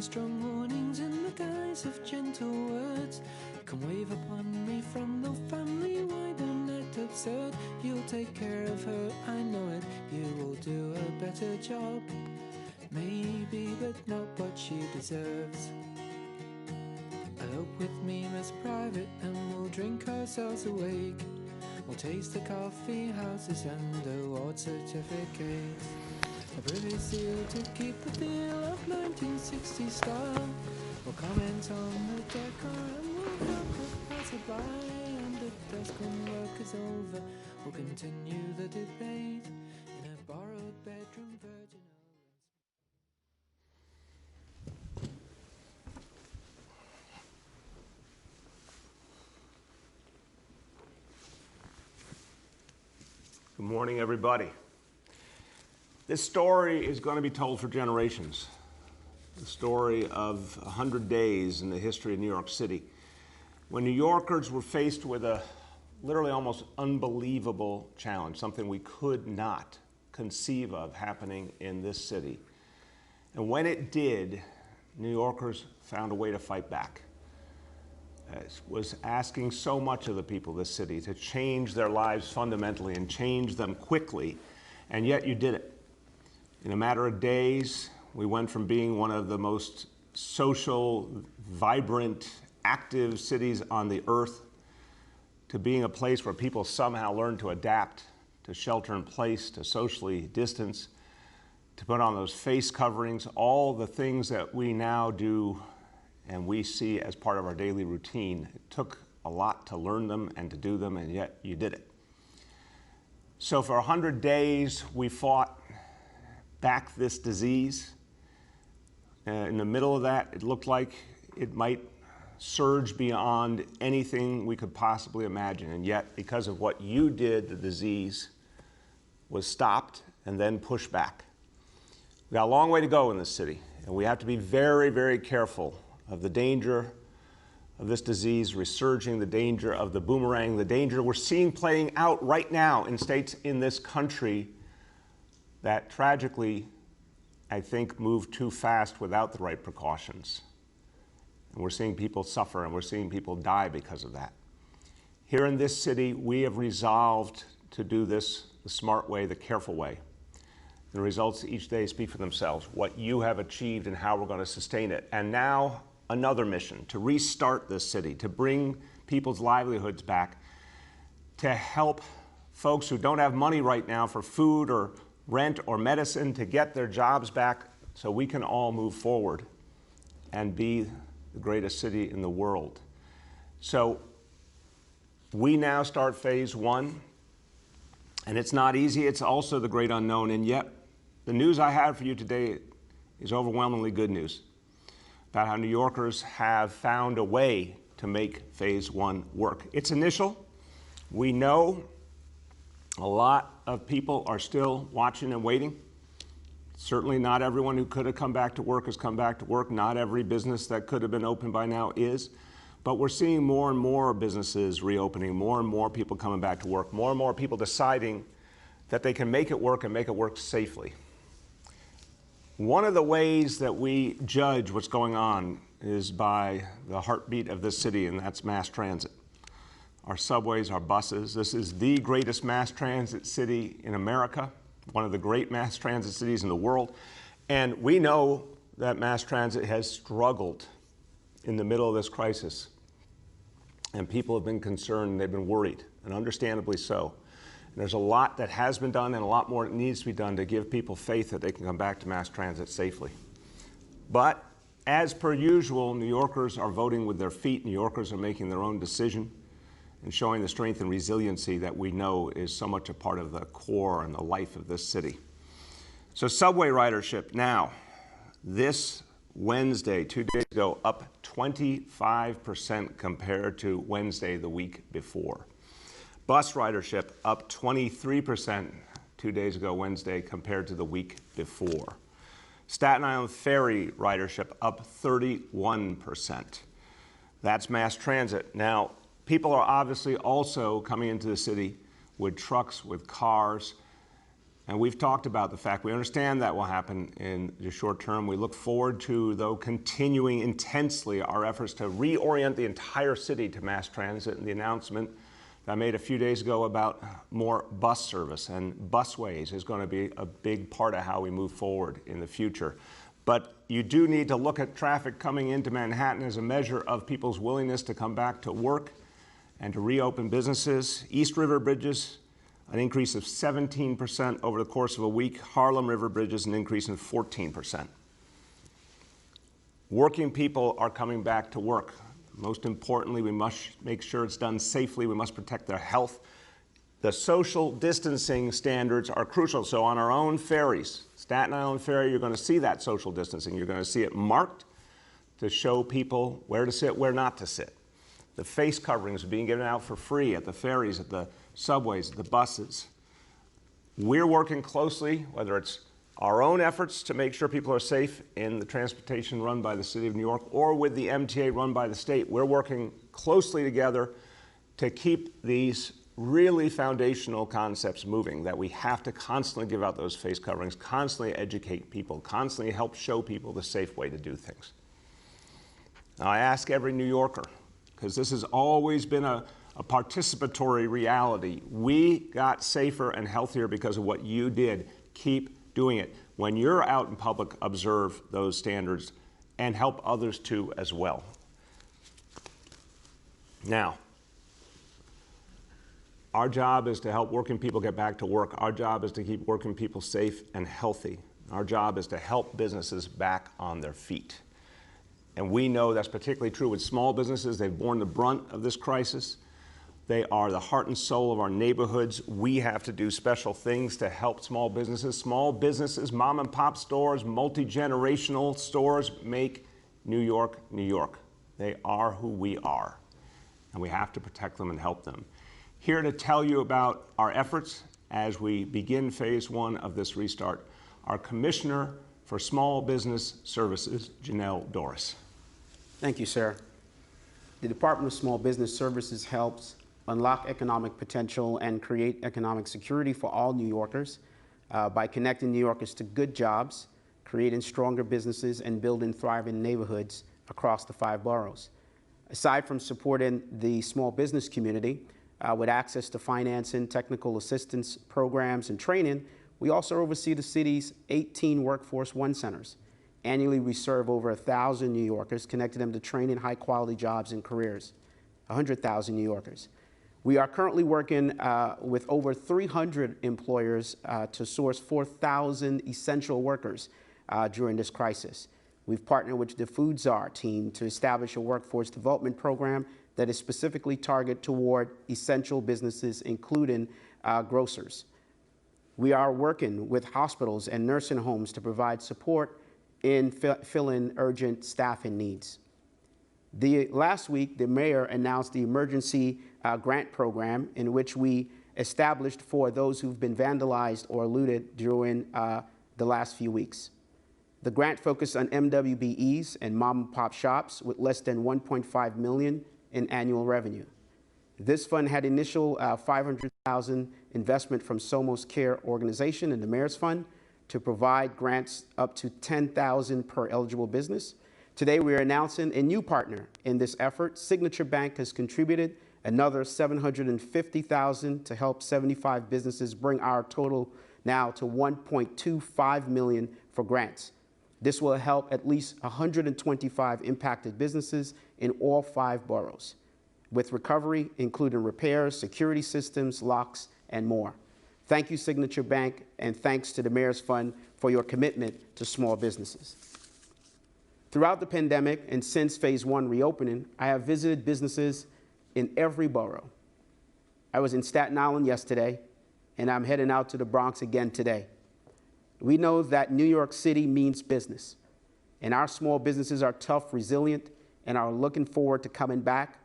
strong warnings in the guise of gentle words. Come wave upon me from the family, why don't let absurd? You'll take care of her, I know it, you will do a better job. Maybe, but not what she deserves. Elope with me, Miss Private, and we'll drink ourselves awake. We'll taste the coffee houses and award certificates. A privy seal to keep the feel of 1960s style. We'll comment on the decor and we'll help the passerby. And the dusk when work is over, we'll continue the debate in a borrowed bedroom virgin. Good morning, everybody. This story is going to be told for generations. The story of 100 days in the history of New York City, when New Yorkers were faced with a literally almost unbelievable challenge, something we could not conceive of happening in this city. And when it did, New Yorkers found a way to fight back. It was asking so much of the people of this city to change their lives fundamentally and change them quickly, and yet you did it. In a matter of days, we went from being one of the most social, vibrant, active cities on the earth to being a place where people somehow learned to adapt, to shelter in place, to socially distance, to put on those face coverings, all the things that we now do and we see as part of our daily routine. It took a lot to learn them and to do them, and yet you did it. So for 100 days, we fought back this disease. In the middle of that, it looked like it might surge beyond anything we could possibly imagine, and yet because of what you did, the disease was stopped and then pushed back. We got a long way to go in this city, and we have to be very, very careful of the danger of this disease resurging, the danger of the boomerang, the danger we're seeing playing out right now in states in this country that tragically, I think, moved too fast without the right precautions. And we're seeing people suffer and we're seeing people die because of that. Here in this city, we have resolved to do this the smart way, the careful way. The results each day speak for themselves, what you have achieved and how we're going to sustain it. And now, another mission, to restart this city, to bring people's livelihoods back, to help folks who don't have money right now for food or rent or medicine to get their jobs back so we can all move forward and be the greatest city in the world. So we now start phase one, and it's not easy. It's also the great unknown, and yet the news I have for you today is overwhelmingly good news about how New Yorkers have found a way to make phase one work. It's initial. We know a lot of people are still watching and waiting. Certainly not everyone who could have come back to work has come back to work. Not every business that could have been open by now is. But we're seeing more and more businesses reopening, more and more people coming back to work, more and more people deciding that they can make it work and make it work safely. One of the ways that we judge what's going on is by the heartbeat of this city, and that's mass transit. Our subways, our buses. This is the greatest mass transit city in America, one of the great mass transit cities in the world. And we know that mass transit has struggled in the middle of this crisis. And people have been concerned, they've been worried, and understandably so. There's a lot that has been done and a lot more that needs to be done to give people faith that they can come back to mass transit safely. But as per usual, New Yorkers are voting with their feet. New Yorkers are making their own decision and showing the strength and resiliency that we know is so much a part of the core and the life of this city. So subway ridership now, this Wednesday, 2 days ago, up 25% compared to Wednesday the week before. Bus ridership up 23% 2 days ago, Wednesday, compared to the week before. Staten Island ferry ridership up 31%. That's mass transit. Now, people are obviously also coming into the city with trucks, with cars. And we've talked about the fact we understand that will happen in the short term. We look forward to, though, continuing intensely our efforts to reorient the entire city to mass transit, and the announcement that I made a few days ago about more bus service and busways is going to be a big part of how we move forward in the future. But you do need to look at traffic coming into Manhattan as a measure of people's willingness to come back to work and to reopen businesses. East River bridges, an increase of 17% over the course of a week. Harlem River bridges, an increase of 14%. Working people are coming back to work. Most importantly, we must make sure it's done safely. We must protect their health. The social distancing standards are crucial. So on our own ferries, Staten Island Ferry, you're going to see that social distancing. You're going to see it marked to show people where to sit, where not to sit. The face coverings are being given out for free at the ferries, at the subways, at the buses. We're working closely, whether it's our own efforts to make sure people are safe in the transportation run by the City of New York or with the MTA run by the state. We're working closely together to keep these really foundational concepts moving, that we have to constantly give out those face coverings, constantly educate people, constantly help show people the safe way to do things. Now, I ask every New Yorker, because this has always been a participatory reality. We got safer and healthier because of what you did. Keep doing it. When you're out in public, observe those standards and help others too as well. Now, our job is to help working people get back to work. Our job is to keep working people safe and healthy. Our job is to help businesses back on their feet. And we know that's particularly true with small businesses. They've borne the brunt of this crisis. They are the heart and soul of our neighborhoods. We have to do special things to help small businesses. Small businesses, mom and pop stores, multi-generational stores make New York, New York. They are who we are, and we have to protect them and help them. Here to tell you about our efforts as we begin phase one of this restart, our Commissioner for Small Business Services, Janelle Dorris. Thank you, sir. The Department of Small Business Services helps unlock economic potential and create economic security for all New Yorkers by connecting New Yorkers to good jobs, creating stronger businesses, and building thriving neighborhoods across the 5 boroughs. Aside from supporting the small business community with access to financing, technical assistance programs, and training, we also oversee the city's 18 Workforce One centers. Annually, we serve over 1,000 New Yorkers, connecting them to training, high-quality jobs and careers, 100,000 New Yorkers. We are currently working with over 300 employers to source 4,000 essential workers during this crisis. We've partnered with the Food Czar team to establish a workforce development program that is specifically targeted toward essential businesses, including grocers. We are working with hospitals and nursing homes to provide support in filling urgent staffing needs. Last week, the mayor announced the emergency grant program in which we established for those who've been vandalized or looted during the last few weeks. The grant focused on MWBEs and mom and pop shops with less than $1.5 million in annual revenue. This fund had initial $500,000 investment from Somos Care Organization and the Mayor's Fund to provide grants up to $10,000 per eligible business. Today, we are announcing a new partner in this effort. Signature Bank has contributed another $750,000 to help 75 businesses, bring our total now to $1.25 million for grants. This will help at least 125 impacted businesses in all 5 boroughs, with recovery, including repairs, security systems, locks, and more. Thank you, Signature Bank, and thanks to the Mayor's Fund for your commitment to small businesses. Throughout the pandemic and since phase 1 reopening, I have visited businesses in every borough. I was in Staten Island yesterday, and I'm heading out to the Bronx again today. We know that New York City means business, and our small businesses are tough, resilient, and are looking forward to coming back.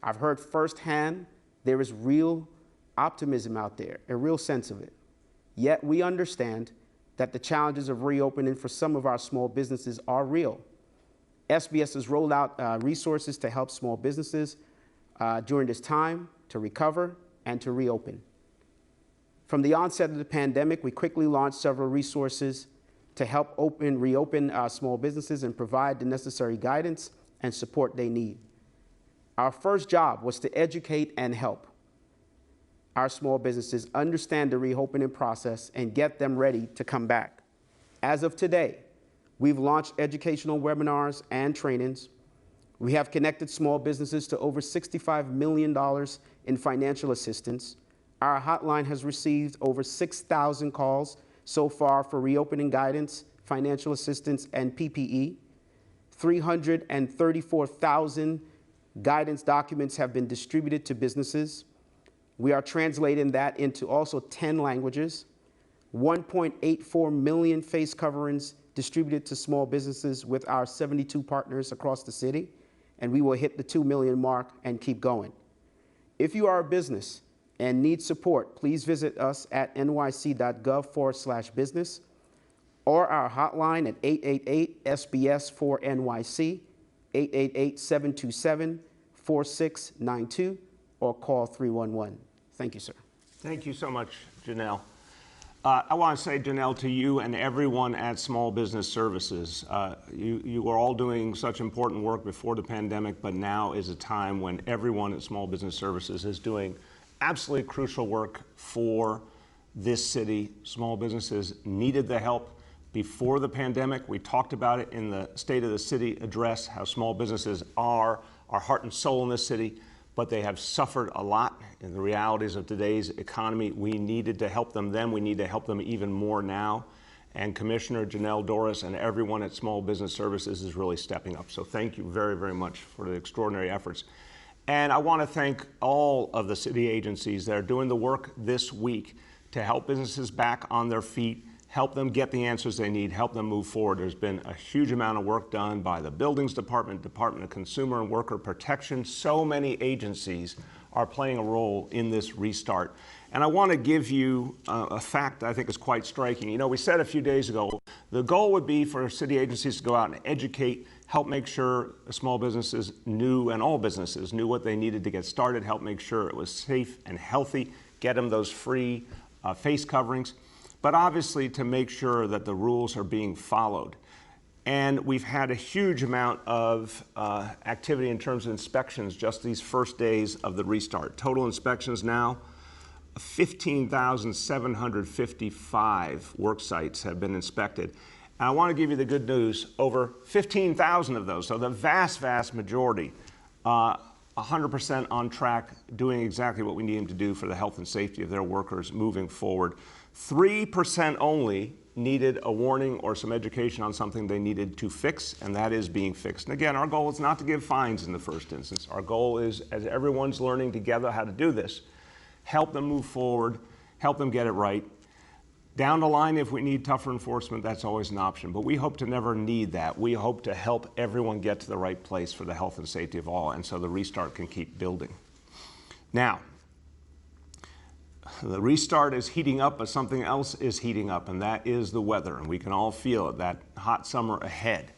I've heard firsthand there is real optimism out there, a real sense of it. Yet we understand that the challenges of reopening for some of our small businesses are real. SBS has rolled out resources to help small businesses during this time to recover and to reopen. From the onset of the pandemic, we quickly launched several resources to help reopen our small businesses and provide the necessary guidance and support they need. Our first job was to educate and help our small businesses understand the reopening process and get them ready to come back. As of today, we've launched educational webinars and trainings. We have connected small businesses to over $65 million in financial assistance. Our hotline has received over 6,000 calls so far for reopening guidance, financial assistance, and PPE. 334,000 guidance documents have been distributed to businesses. We are translating that into also 10 languages. 1.84 million face coverings distributed to small businesses with our 72 partners across the city, and we will hit the 2 million mark and keep going. If you are a business and need support, please visit us at nyc.gov/business or our hotline at 888-SBS4NYC, 888-727-4692, or call 311. Thank you, sir. Thank you so much, Janelle. I want to say, Janelle, to you and everyone at Small Business Services, you were all doing such important work before the pandemic, but now is a time when everyone at Small Business Services is doing absolutely crucial work for this city. Small businesses needed the help before the pandemic. We talked about it in the State of the City address, how small businesses are our heart and soul in this city, but they have suffered a lot in the realities of today's economy. We needed to help them then. We need to help them even more now. And Commissioner Janelle Dorris and everyone at Small Business Services is really stepping up. So thank you very, very much for the extraordinary efforts. And I want to thank all of the city agencies that are doing the work this week to help businesses back on their feet, help them get the answers they need, help them move forward. There's been a huge amount of work done by the Buildings Department, Department of Consumer and Worker Protection. So many agencies are playing a role in this restart. And I want to give you a fact that I think is quite striking. You know, we said a few days ago, the goal would be for city agencies to go out and educate, help make sure small businesses knew, and all businesses knew what they needed to get started, help make sure it was safe and healthy, get them those free face coverings, but obviously to make sure that the rules are being followed. And we've had a huge amount of activity in terms of inspections just these first days of the restart. Total inspections now, 15,755 work sites have been inspected. And I want to give you the good news, over 15,000 of those, so the vast, vast majority, 100% on track, doing exactly what we need them to do for the health and safety of their workers moving forward. 3% only needed a warning or some education on something they needed to fix, and that is being fixed. And again, our goal is not to give fines in the first instance. Our goal is, as everyone's learning together how to do this, help them move forward, help them get it right. Down the line, if we need tougher enforcement, that's always an option, but we hope to never need that. We hope to help everyone get to the right place for the health and safety of all, and so the restart can keep building. Now, the restart is heating up, but something else is heating up, and that is the weather, and we can all feel it, that hot summer ahead.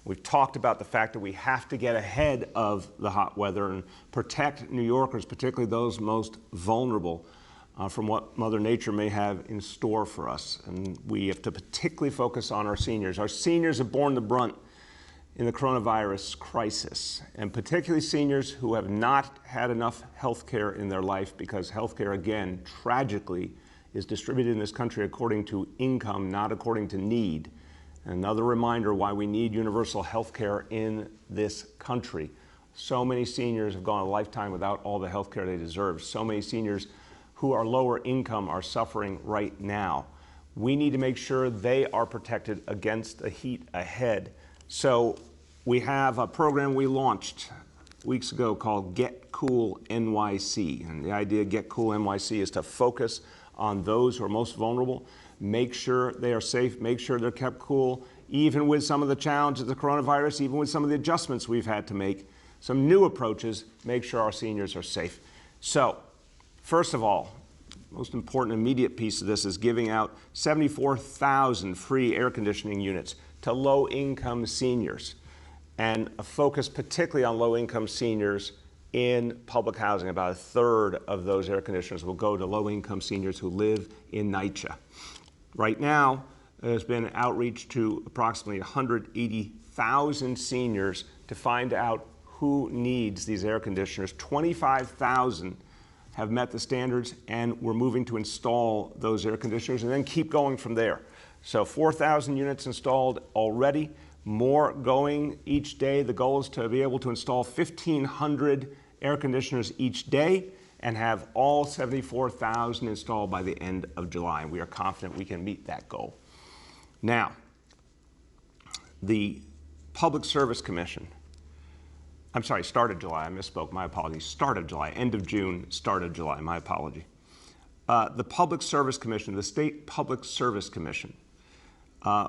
We've talked about the fact that we have to get ahead of the hot weather and protect New Yorkers, particularly those most vulnerable, from what Mother Nature may have in store for us. And we have to particularly focus on our seniors. Our seniors have borne the brunt in the coronavirus crisis, and particularly seniors who have not had enough health care in their life, because health care, again, tragically, is distributed in this country according to income, not according to need. Another reminder why we need universal health care in this country. So many seniors have gone a lifetime without all the health care they deserve. So many seniors who are lower income are suffering right now. We need to make sure they are protected against the heat ahead. So we have a program we launched weeks ago called Get Cool NYC. And the idea of Get Cool NYC is to focus on those who are most vulnerable, make sure they are safe, make sure they're kept cool, even with some of the challenges of the coronavirus, even with some of the adjustments we've had to make, some new approaches, make sure our seniors are safe. So, first of all, most important immediate piece of this is giving out 74,000 free air conditioning units to low-income seniors, and a focus particularly on low-income seniors in public housing. About a third of those air conditioners will go to low-income seniors who live in NYCHA. Right now, there's been outreach to approximately 180,000 seniors to find out who needs these air conditioners. 25,000 have met the standards, and we're moving to install those air conditioners and then keep going from there. So 4,000 units installed already, more going each day. The goal is to be able to install 1,500 air conditioners each day and have all 74,000 installed by the end of July. And we are confident we can meet that goal. Now, the Public Service Commission, I'm sorry, start of July, I misspoke, my apologies. Start of July, end of June, start of July, my apology. The Public Service Commission, the State Public Service Commission,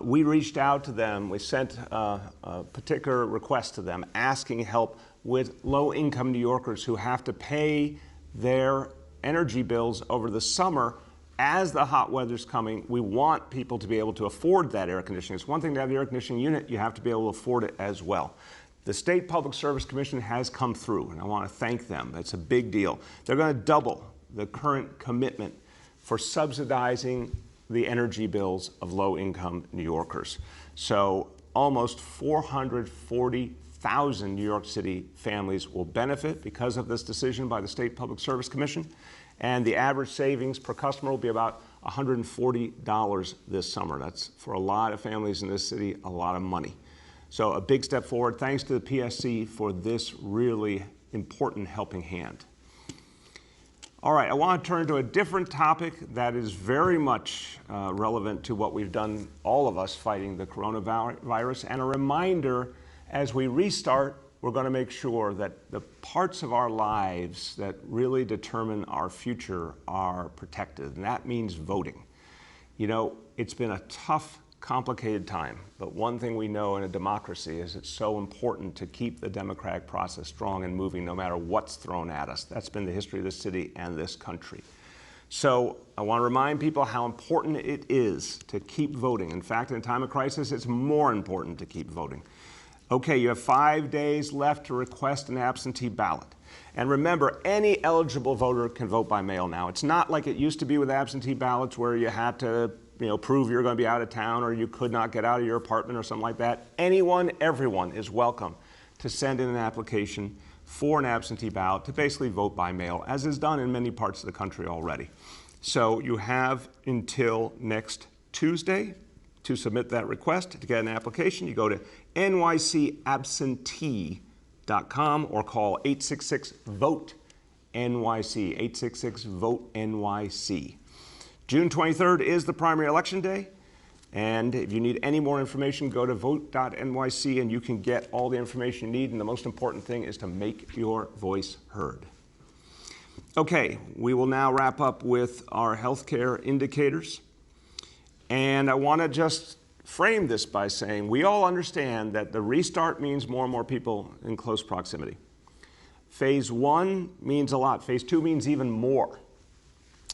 we reached out to them, we sent a particular request to them asking help with low-income New Yorkers who have to pay their energy bills over the summer. As the hot weather's coming, we want people to be able to afford that air conditioning. It's one thing to have the air conditioning unit, you have to be able to afford it as well. The State Public Service Commission has come through, and I want to thank them. It's a big deal. They're going to double the current commitment for subsidizing the energy bills of low-income New Yorkers. So almost 440,000 New York City families will benefit because of this decision by the State Public Service Commission. And the average savings per customer will be about $140 this summer. That's, for a lot of families in this city, a lot of money. So a big step forward. Thanks to the PSC for this really important helping hand. All right, I want to turn to a different topic that is very much relevant to what we've done, all of us, fighting the coronavirus, and a reminder as we restart, we're going to make sure that the parts of our lives that really determine our future are protected, and that means voting. You know, it's been a tough, complicated time, but one thing we know in a democracy is it's so important to keep the democratic process strong and moving no matter what's thrown at us. That's been the history of this city and this country. So I want to remind people how important it is to keep voting. In fact, in a time of crisis, it's more important to keep voting. Okay, you have 5 days left to request an absentee ballot. And remember, any eligible voter can vote by mail now. It's not like it used to be with absentee ballots where you had to prove you're going to be out of town or you could not get out of your apartment or something like that. Anyone, everyone is welcome to send in an application for an absentee ballot to basically vote by mail, as is done in many parts of the country already. So you have until next Tuesday to submit that request. To get an application, you go to nycabsentee.com or call 866-VOTE-NYC, 866-VOTE-NYC. June 23rd is the primary election day, and if you need any more information, go to vote.nyc and you can get all the information you need, and the most important thing is to make your voice heard. Okay, we will now wrap up with our healthcare indicators, and I want to just frame this by saying we all understand that the restart means more and more people in close proximity. Phase 1 means a lot. Phase 2 means even more.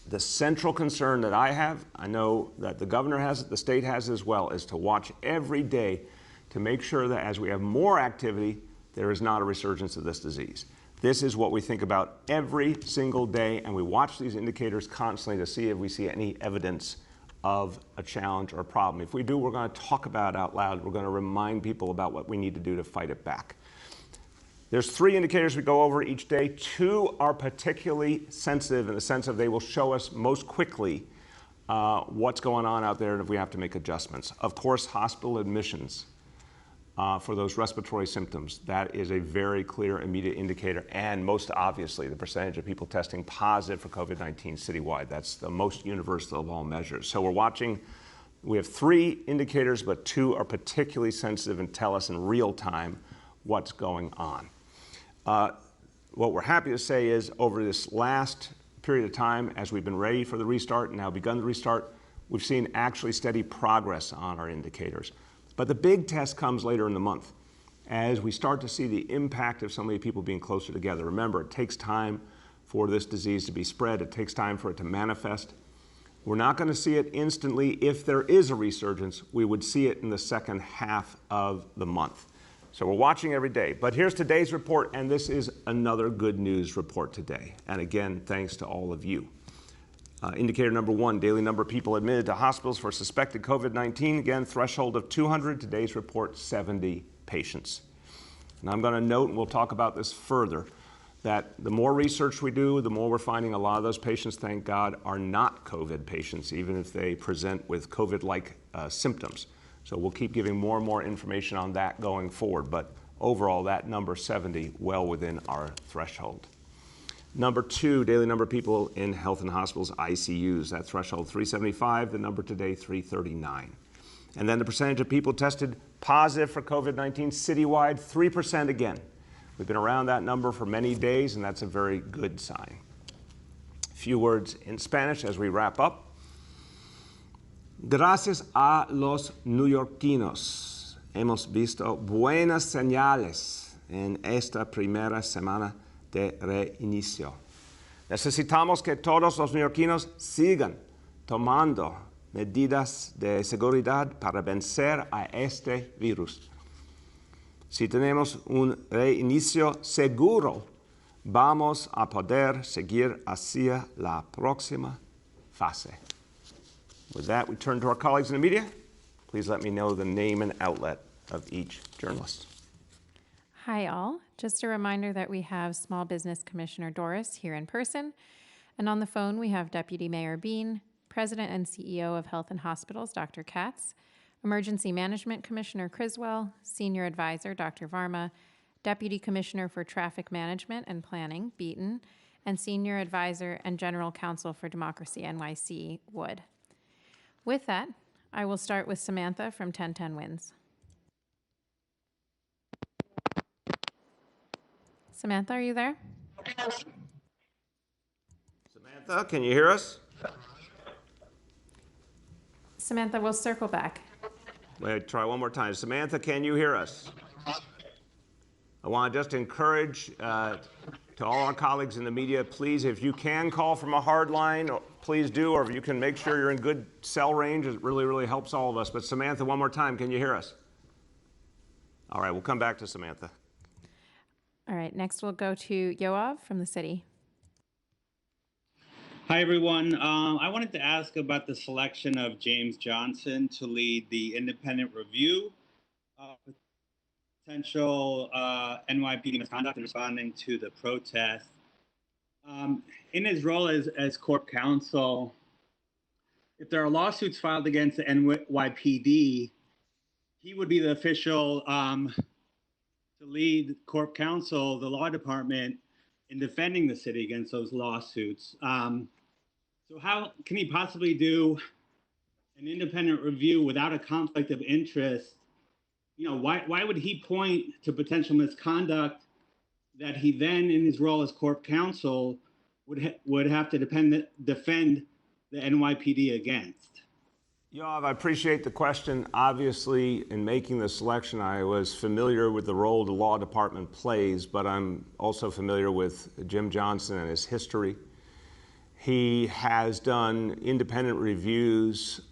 The central concern that I have, I know that the governor has it, the state has it as well, is to watch every day to make sure that as we have more activity, there is not a resurgence of this disease. This is what we think about every single day, and we watch these indicators constantly to see if we see any evidence of a challenge or a problem. If we do, we're going to talk about it out loud. We're going to remind people about what we need to do to fight it back. There's 3 indicators we go over each day. 2 are particularly sensitive in the sense of they will show us most quickly what's going on out there and if we have to make adjustments. Of course, hospital admissions for those respiratory symptoms. That is a very clear immediate indicator, and most obviously the percentage of people testing positive for COVID-19 citywide. That's the most universal of all measures. So we're watching. We have 3 indicators, but 2 are particularly sensitive and tell us in real time what's going on. What we're happy to say is over this last period of time, as we've been ready for the restart and now begun the restart, we've seen actually steady progress on our indicators. But the big test comes later in the month as we start to see the impact of so many people being closer together. Remember, it takes time for this disease to be spread. It takes time for it to manifest. We're not going to see it instantly. If there is a resurgence, we would see it in the second half of the month. So we're watching every day. But here's today's report, and this is another good news report today. And again, thanks to all of you. Indicator number 1, daily number of people admitted to hospitals for suspected COVID-19. Again, threshold of 200. Today's report, 70 patients. And I'm going to note, and we'll talk about this further, that the more research we do, the more we're finding a lot of those patients, thank God, are not COVID patients, even if they present with COVID-like symptoms. So we'll keep giving more and more information on that going forward. But overall, that number 70, well within our threshold. Number 2, daily number of people in health and hospitals, ICUs. That threshold 375, the number today 339. And then the percentage of people tested positive for COVID-19 citywide, 3% again. We've been around that number for many days, and that's a very good sign. A few words in Spanish as we wrap up. Gracias a los neoyorquinos hemos visto buenas señales en esta primera semana de reinicio. Necesitamos que todos los neoyorquinos sigan tomando medidas de seguridad para vencer a este virus. Si tenemos un reinicio seguro, vamos a poder seguir hacia la próxima fase. With that, we turn to our colleagues in the media. Please let me know the name and outlet of each journalist. Hi, all. Just a reminder that we have Small Business Commissioner Doris here in person, and on the phone we have Deputy Mayor Bean, President and CEO of Health and Hospitals, Dr. Katz, Emergency Management Commissioner Criswell, Senior Advisor, Dr. Varma, Deputy Commissioner for Traffic Management and Planning, Beaton, and Senior Advisor and General Counsel for Democracy NYC, Wood. With that, I will start with Samantha from 1010 Wins. Samantha, are you there? Samantha, can you hear us? Samantha, we'll circle back. Wait, try one more time. Samantha, can you hear us? I want to just encourage to all our colleagues in the media, please, if you can call from a hard line, please do, or if you can make sure you're in good cell range, it really, really helps all of us. But Samantha, one more time, can you hear us? All right, we'll come back to Samantha. All right, next we'll go to Yoav from the city. Hi, everyone. I wanted to ask about the selection of James Johnson to lead the independent review of potential NYPD misconduct in responding to the protest. In his role as Corp Counsel, if there are lawsuits filed against the NYPD, he would be the official to lead Corp Counsel, the law department, in defending the city against those lawsuits. So how can he possibly do an independent review without a conflict of interest? You know, why would he point to potential misconduct that he then, in his role as Corp Counsel, would have to defend the NYPD against? Yoav, I appreciate the question. Obviously, in making the selection, I was familiar with the role the law department plays, but I'm also familiar with Jim Johnson and his history. He has done independent reviews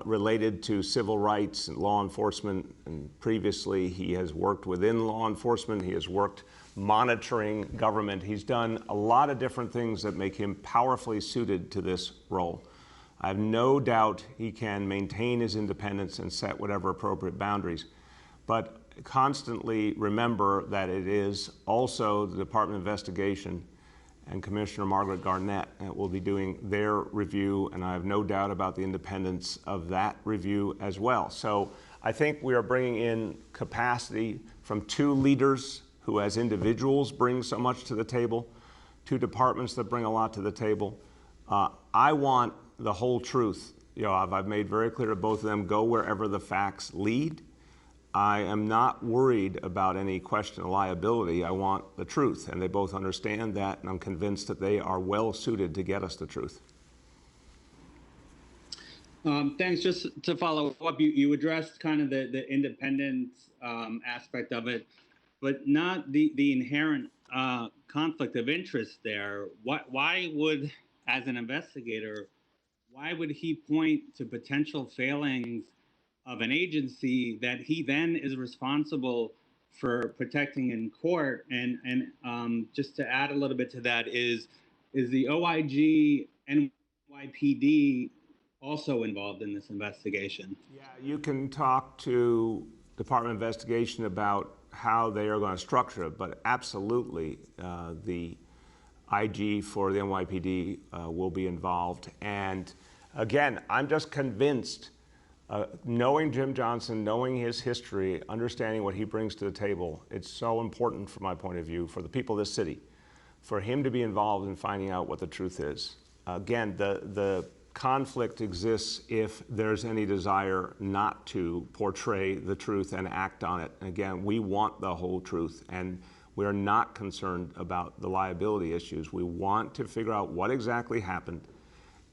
related to civil rights and law enforcement, and previously he has worked within law enforcement. He has worked monitoring government. He's done a lot of different things that make him powerfully suited to this role. I have no doubt he can maintain his independence and set whatever appropriate boundaries. But constantly remember that it is also the Department of Investigation and Commissioner Margaret Garnett will be doing their review, and I have no doubt about the independence of that review as well. So I think we are bringing in capacity from two leaders who as individuals bring so much to the table, two departments that bring a lot to the table. I want the whole truth. Yoav, I've made very clear to both of them, go wherever the facts lead. I am not worried about any question of liability. I want the truth, and they both understand that, and I'm convinced that they are well suited to get us the truth. Thanks. Just to follow up, you addressed kind of the independence aspect of it, but not the inherent conflict of interest there. Why would, as an investigator, why would he point to potential failings of an agency that he then is responsible for protecting in court. And just to add a little bit to that is the OIG NYPD also involved in this investigation? Yeah, you can talk to Department of Investigation about how they are going to structure it, but absolutely the IG for the NYPD will be involved. And again, I'm just convinced, knowing Jim Johnson, knowing his history, understanding what he brings to the table, it's so important from my point of view for the people of this city, for him to be involved in finding out what the truth is. Again, the conflict exists if there's any desire not to portray the truth and act on it. Again, we want the whole truth, and we're not concerned about the liability issues. We want to figure out what exactly happened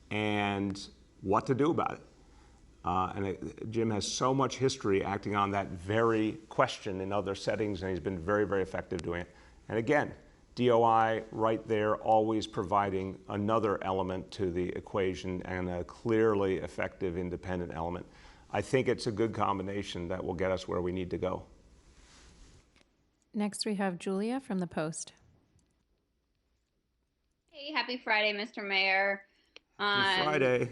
and what to do about it. Jim has so much history acting on that very question in other settings, and he's been very, very effective doing it. And again, DOI right there, always providing another element to the equation and a clearly effective independent element. I think it's a good combination that will get us where we need to go. Next, we have Julia from the Post. Hey, happy Friday, Mr. Mayor. Happy Friday.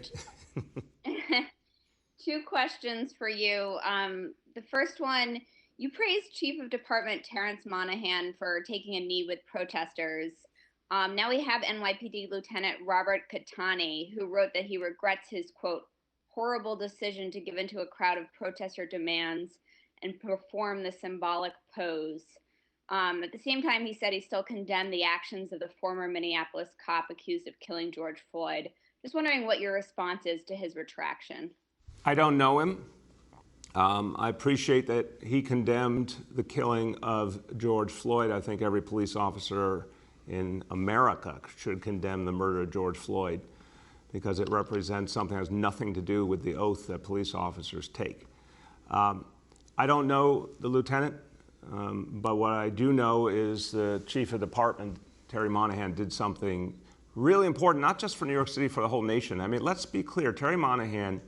2 questions for you. The first one, you praised Chief of Department Terrence Monahan for taking a knee with protesters. Now we have NYPD Lieutenant Robert Catani, who wrote that he regrets his, quote, horrible decision to give in to a crowd of protester demands and perform the symbolic pose. At the same time, he said he still condemned the actions of the former Minneapolis cop accused of killing George Floyd. Just wondering what your response is to his retraction. I don't know him. I appreciate that he condemned the killing of George Floyd. I think every police officer in America should condemn the murder of George Floyd because it represents something that has nothing to do with the oath that police officers take. I don't know the lieutenant, but what I do know is the chief of department, Terry Monahan, did something really important, not just for New York City, for the whole nation. I mean, let's be clear, Terry Monahan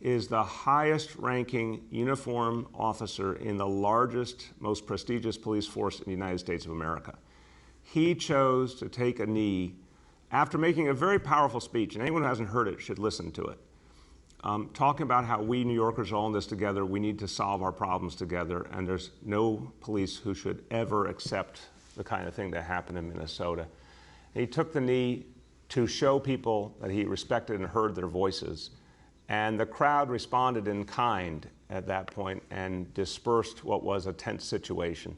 is the highest ranking uniform officer in the largest, most prestigious police force in the United States of America. He chose to take a knee after making a very powerful speech, and anyone who hasn't heard it should listen to it, talking about how we New Yorkers are all in this together, we need to solve our problems together, and there's no police who should ever accept the kind of thing that happened in Minnesota. And he took the knee to show people that he respected and heard their voices. And the crowd responded in kind at that point and dispersed what was a tense situation.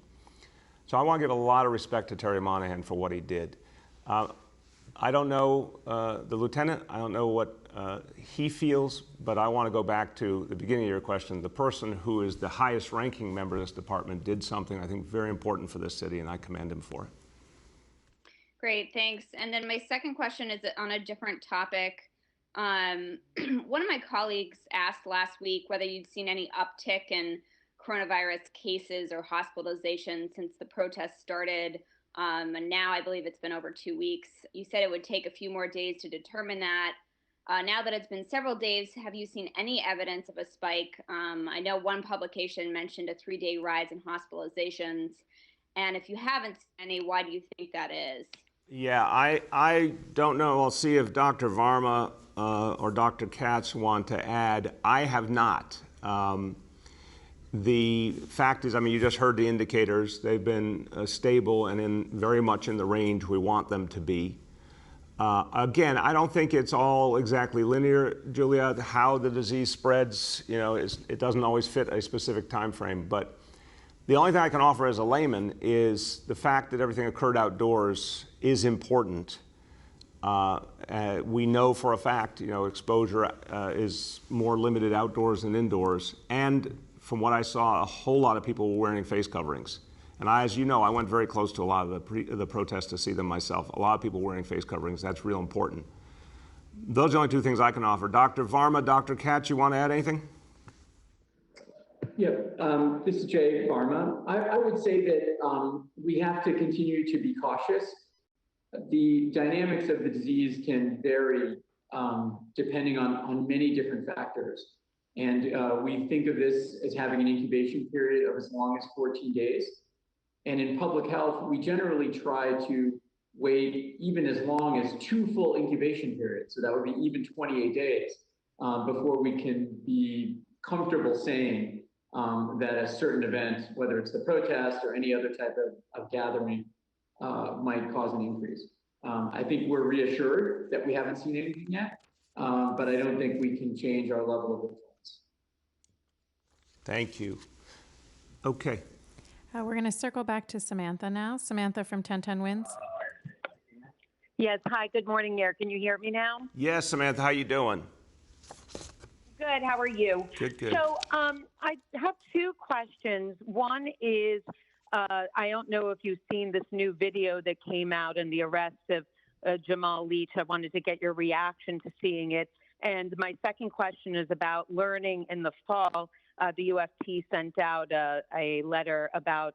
So I want to give a lot of respect to Terry Monahan for what he did. I don't know the lieutenant. I don't know what he feels, but I want to go back to the beginning of your question. The person who is the highest ranking member of this department did something I think very important for this city, and I commend him for it. Great, thanks. And then my second question is on a different topic. One of my colleagues asked last week whether you'd seen any uptick in coronavirus cases or hospitalizations since the protests started. And now I believe it's been over 2 weeks. You said it would take a few more days to determine that. Now that it's been several days, have you seen any evidence of a spike? I know one publication mentioned a 3-day rise in hospitalizations. And if you haven't seen any, why do you think that is? Yeah, I don't know. I'll see if Dr. Varma or Dr. Katz want to add. I have not. The fact is, I mean, you just heard the indicators. They've been stable and very much in the range we want them to be. Again, I don't think it's all exactly linear, Julia. How the disease spreads, you know, it doesn't always fit a specific time frame. But the only thing I can offer as a layman is the fact that everything occurred outdoors is important. We know for a fact, you know, exposure is more limited outdoors than indoors. And from what I saw, a whole lot of people were wearing face coverings. And as you know, I went very close to a lot of the protests to see them myself. A lot of people wearing face coverings. That's real important. Those are the only 2 things I can offer. Dr. Varma, Dr. Katz, you want to add anything? Yeah, this is Jay Varma. I would say that we have to continue to be cautious. The dynamics of the disease can vary depending on many different factors. And we think of this as having an incubation period of as long as 14 days. And in public health, we generally try to wait even as long as 2 full incubation periods. So that would be even 28 days before we can be comfortable saying that a certain event, whether it's the protest or any other type of gathering, might cause an increase. I think we're reassured that we haven't seen anything yet, but I don't think we can change our level of influence. Thank you. Okay. We're going to circle back to Samantha now. Samantha from 1010 Wins. Yes. Hi. Good morning, there. Can you hear me now? Yes, Samantha, how you doing? Good. How are you? Good, good. So I have 2 questions. One is, I don't know if you've seen this new video that came out and the arrest of Jamal Leach. I wanted to get your reaction to seeing it. And my second question is about learning in the fall. The UFT sent out a letter about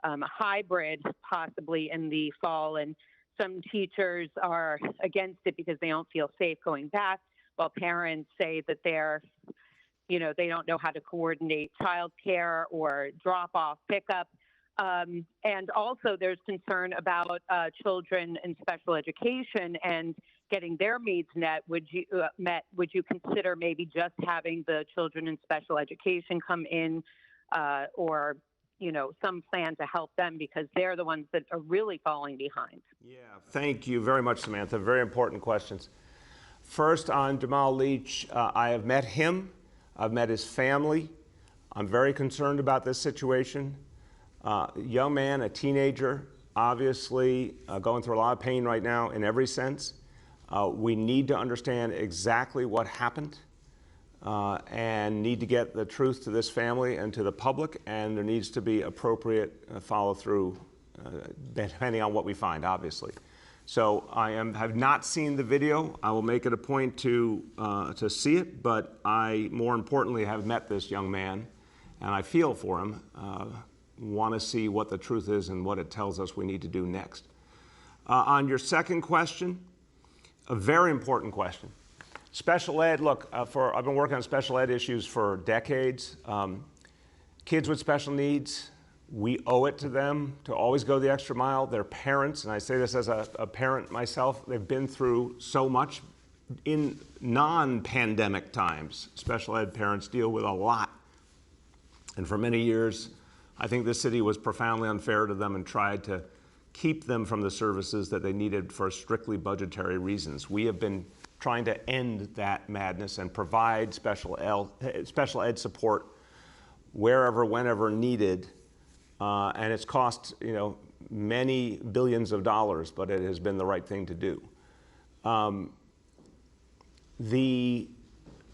a hybrid possibly in the fall, and some teachers are against it because they don't feel safe going back, while parents say that they don't know how to coordinate childcare or drop-off, pickup. And also there's concern about children in special education and getting their needs met. Would you consider maybe just having the children in special education come in or some plan to help them, because they're the ones that are really falling behind? Yeah, thank you very much, Samantha. Very important questions. First, on Jamal Leach, I have met him. I've met his family. I'm very concerned about this situation. Young man, a teenager, obviously going through a lot of pain right now in every sense. We need to understand exactly what happened and need to get the truth to this family and to the public, and there needs to be appropriate follow through depending on what we find, obviously. So I have not seen the video. I will make it a point to see it, but I, more importantly, have met this young man, and I feel for him. Want to see what the truth is and what it tells us we need to do next. On your second question, a very important question. Special ed, look, I've been working on special ed issues for decades. Kids with special needs, we owe it to them to always go the extra mile. Their parents, and I say this as a parent myself, they've been through so much. In non-pandemic times, special ed parents deal with a lot. And for many years, I think this city was profoundly unfair to them and tried to keep them from the services that they needed for strictly budgetary reasons. We have been trying to end that madness and provide special ed support wherever, whenever needed. And it's cost many billions of dollars, but it has been the right thing to do. The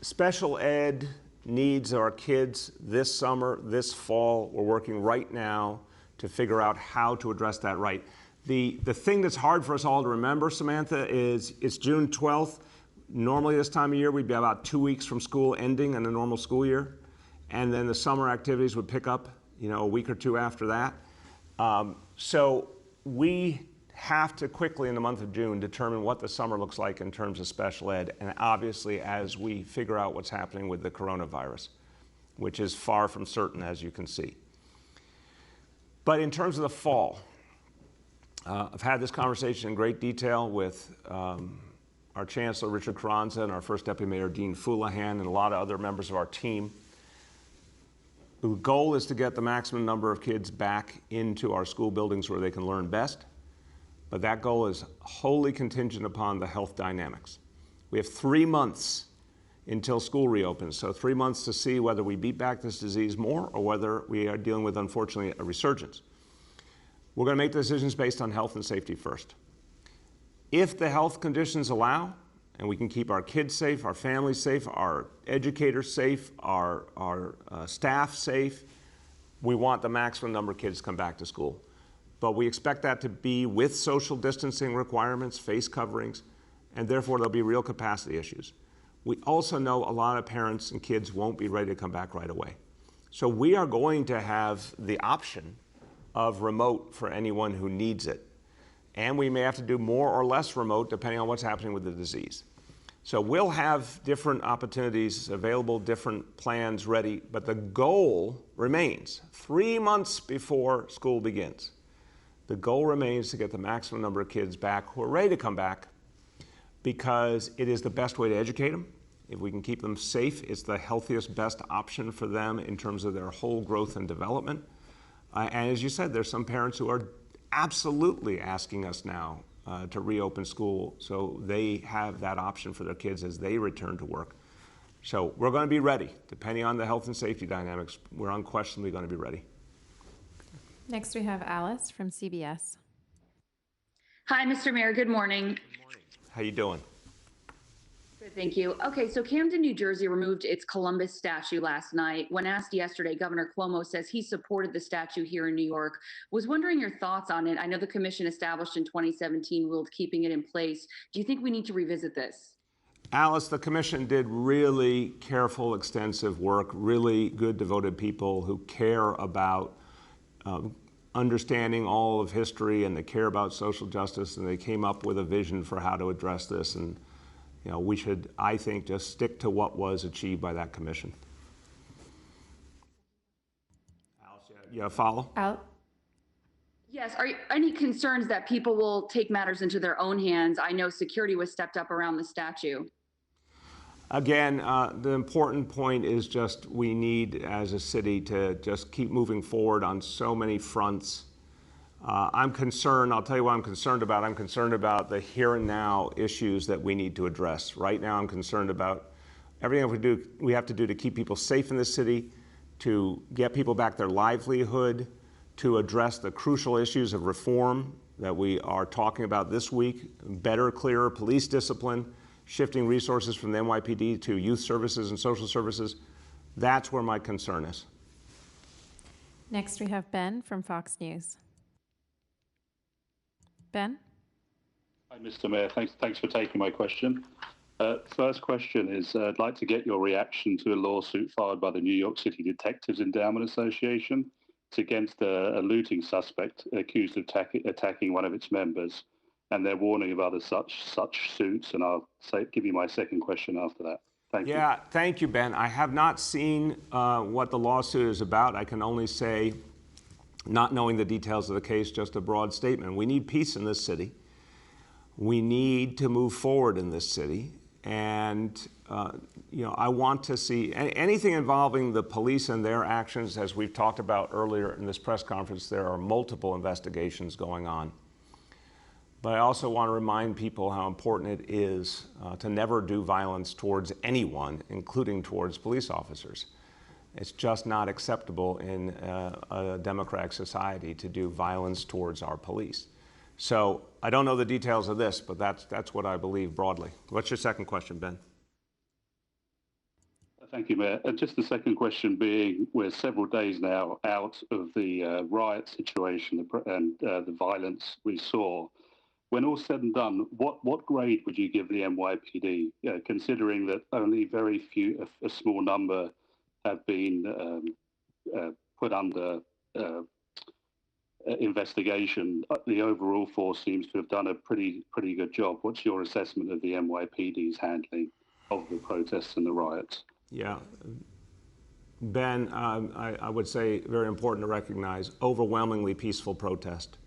special ed needs of our kids this summer, this fall, we're working right now to figure out how to address that right. The thing that's hard for us all to remember, Samantha, is it's June 12th. Normally this time of year, we'd be about 2 weeks from school ending in a normal school year. And then the summer activities would pick up, a week or 2 after that. So we have to quickly in the month of June determine what the summer looks like in terms of special ed, and obviously as we figure out what's happening with the coronavirus, which is far from certain, as you can see. But in terms of the fall, I've had this conversation in great detail with our Chancellor, Richard Carranza, and our first Deputy Mayor, Dean Foulahan, and a lot of other members of our team. The goal is to get the maximum number of kids back into our school buildings where they can learn best. But that goal is wholly contingent upon the health dynamics. We have 3 months until school reopens, so 3 months to see whether we beat back this disease more or whether we are dealing with, unfortunately, a resurgence. We're going to make decisions based on health and safety first. If the health conditions allow, and we can keep our kids safe, our families safe, our educators safe, our staff safe, we want the maximum number of kids to come back to school. But we expect that to be with social distancing requirements, face coverings, and therefore there'll be real capacity issues. We also know a lot of parents and kids won't be ready to come back right away. So we are going to have the option of remote for anyone who needs it. And we may have to do more or less remote depending on what's happening with the disease. So we'll have different opportunities available, different plans ready, but the goal remains 3 months before school begins. The goal remains to get the maximum number of kids back who are ready to come back, because it is the best way to educate them. If we can keep them safe, it's the healthiest, best option for them in terms of their whole growth and development. And as you said, there's some parents who are absolutely asking us now to reopen school so they have that option for their kids as they return to work. So we're going to be ready. Depending on the health and safety dynamics, we're unquestionably going to be ready. Next, we have Alice from CBS. Hi, Mr. Mayor. Good morning. Good morning. How you doing? Good, thank you. Okay, so Camden, New Jersey removed its Columbus statue last night. When asked yesterday, Governor Cuomo says he supported the statue here in New York. Was wondering your thoughts on it. I know the commission established in 2017 ruled keeping it in place. Do you think we need to revisit this? Alice, the commission did really careful, extensive work, really good, devoted people who care about understanding all of history, and they care about social justice, and they came up with a vision for how to address this. And you know, we should, I think, just stick to what was achieved by that commission. Alice, you have a follow? Yes. Are any concerns that people will take matters into their own hands? I know security was stepped up around the statue. Again, the important point is just we need, as a city, to just keep moving forward on so many fronts. I'm concerned, I'll tell you what I'm concerned about. I'm concerned about the here and now issues that we need to address. Right now, I'm concerned about everything we have to do to keep people safe in the city, to get people back their livelihood, to address the crucial issues of reform that we are talking about this week, better, clearer police discipline, shifting resources from the NYPD to youth services and social services. That's where my concern is. Next, we have Ben from Fox News. Ben? Hi, Mr. Mayor. Thanks for taking my question. First question is, I'd like to get your reaction to a lawsuit filed by the New York City Detectives Endowment Association. It's against a looting suspect accused of attacking one of its members, and they're warning of other such suits. And I'll give you my second question after that. Thank you. Yeah, thank you, Ben. I have not seen what the lawsuit is about. I can only say, not knowing the details of the case, just a broad statement. We need peace in this city. We need to move forward in this city. And you know, I want to see anything involving the police and their actions. As we've talked about earlier in this press conference, there are multiple investigations going on. But I also want to remind people how important it is to never do violence towards anyone, including towards police officers. It's just not acceptable in a democratic society to do violence towards our police. So I don't know the details of this, but that's what I believe broadly. What's your second question, Ben? Thank you, Mayor. Just the second question being, we're several days now out of the riot situation and the violence we saw. When all's said and done, what grade would you give the NYPD, considering that only very few, a small number, have been put under investigation? The overall force seems to have done a pretty good job. What's your assessment of the NYPD's handling of the protests and the riots? Yeah, Ben, I would say very important to recognize overwhelmingly peaceful protest.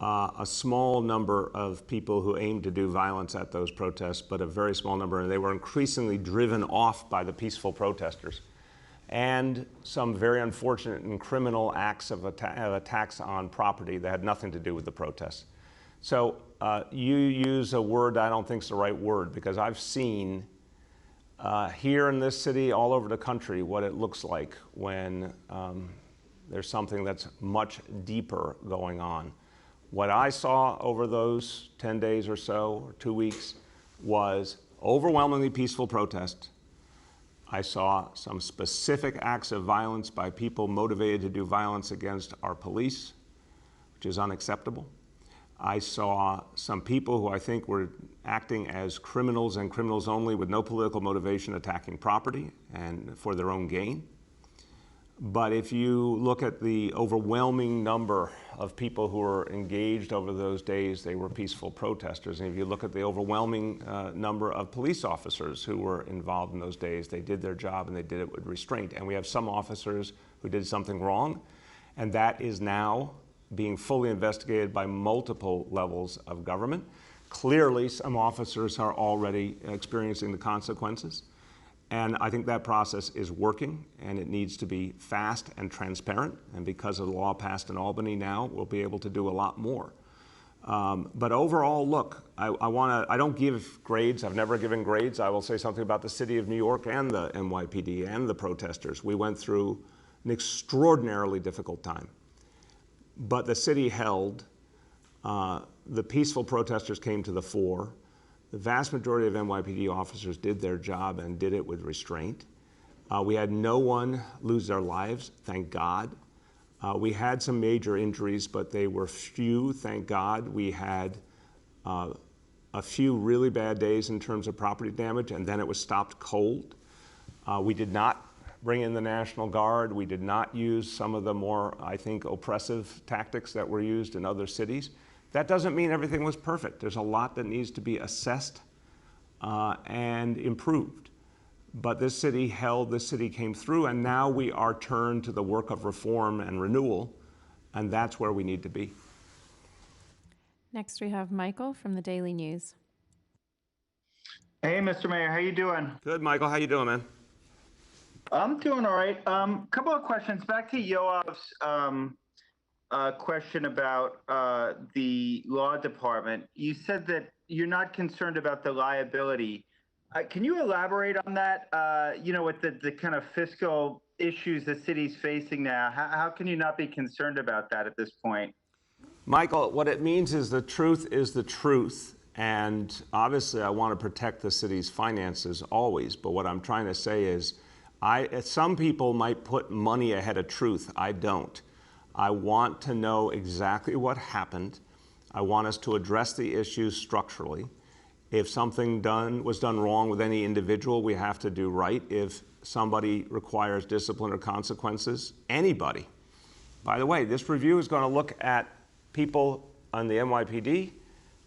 A small number of people who aimed to do violence at those protests, but a very small number, and they were increasingly driven off by the peaceful protesters. And some very unfortunate and criminal acts of attacks on property that had nothing to do with the protests. So you use a word I don't think is the right word, because I've seen here in this city, all over the country, what it looks like when there's something that's much deeper going on. What I saw over those 10 days or so, or 2 weeks, was overwhelmingly peaceful protest. I saw some specific acts of violence by people motivated to do violence against our police, which is unacceptable. I saw some people who I think were acting as criminals and criminals only with no political motivation, attacking property and for their own gain. But if you look at the overwhelming number of people who were engaged over those days, they were peaceful protesters. And if you look at the overwhelming number of police officers who were involved in those days, they did their job and they did it with restraint. And we have some officers who did something wrong, and that is now being fully investigated by multiple levels of government. Clearly, some officers are already experiencing the consequences. And I think that process is working, and it needs to be fast and transparent. And because of the law passed in Albany now, we'll be able to do a lot more. But overall, look, I don't give grades. I've never given grades. I will say something about the city of New York and the NYPD and the protesters. We went through an extraordinarily difficult time. But the city held. The peaceful protesters came to the fore. The vast majority of NYPD officers did their job and did it with restraint. We had no one lose their lives, thank God. We had some major injuries, but they were few, thank God. We had a few really bad days in terms of property damage, and then it was stopped cold. We did not bring in the National Guard. We did not use some of the more, I think, oppressive tactics that were used in other cities. That doesn't mean everything was perfect. There's a lot that needs to be assessed and improved. But this city held, this city came through, and now we are turned to the work of reform and renewal, and that's where we need to be. Next, we have Michael from the Daily News. Hey, Mr. Mayor, how you doing? Good, Michael. How you doing, man? I'm doing all right. Couple of questions. Back to Yoav's question about the law department. You said that you're not concerned about the liability. Can you elaborate on that? With the kind of fiscal issues the city's facing now, how can you not be concerned about that at this point? Michael, what it means is the truth is the truth. And obviously, I want to protect the city's finances always. But what I'm trying to say is, some people might put money ahead of truth. I don't. I want to know exactly what happened. I want us to address the issues structurally. If something was done wrong with any individual, we have to do right. If somebody requires discipline or consequences, anybody. By the way, this review is going to look at people on the NYPD,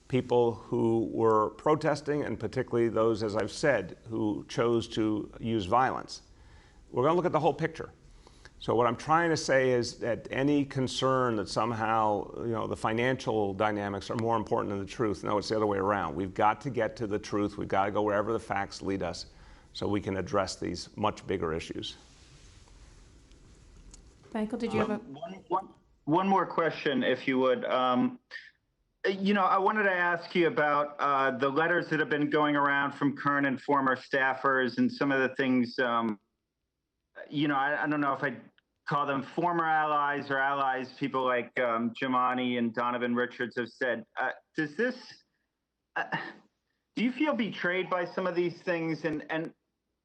people who were protesting, and particularly those, as I've said, who chose to use violence. We're going to look at the whole picture. So what I'm trying to say is that any concern that somehow, the financial dynamics are more important than the truth, no, it's the other way around. We've got to get to the truth. We've got to go wherever the facts lead us so we can address these much bigger issues. Michael, did you have one more question, if you would? I wanted to ask you about the letters that have been going around from current and former staffers and some of the things, I don't know if I'd call them former allies or allies, people like Jimani and Donovan Richards have said. Do you feel betrayed by some of these things? And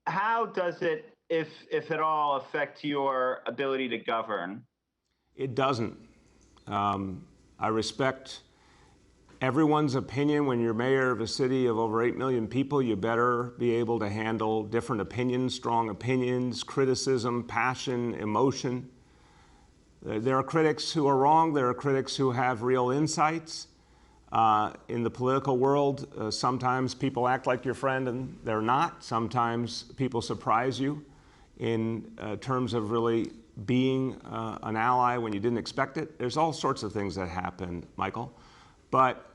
how does it, if at all, affect your ability to govern? It doesn't. I respect everyone's opinion. When you're mayor of a city of over 8 million people, you better be able to handle different opinions, strong opinions, criticism, passion, emotion. There are critics who are wrong. There are critics who have real insights. In the political world, sometimes people act like your friend and they're not. Sometimes people surprise you in terms of really being an ally when you didn't expect it. There's all sorts of things that happen, Michael. But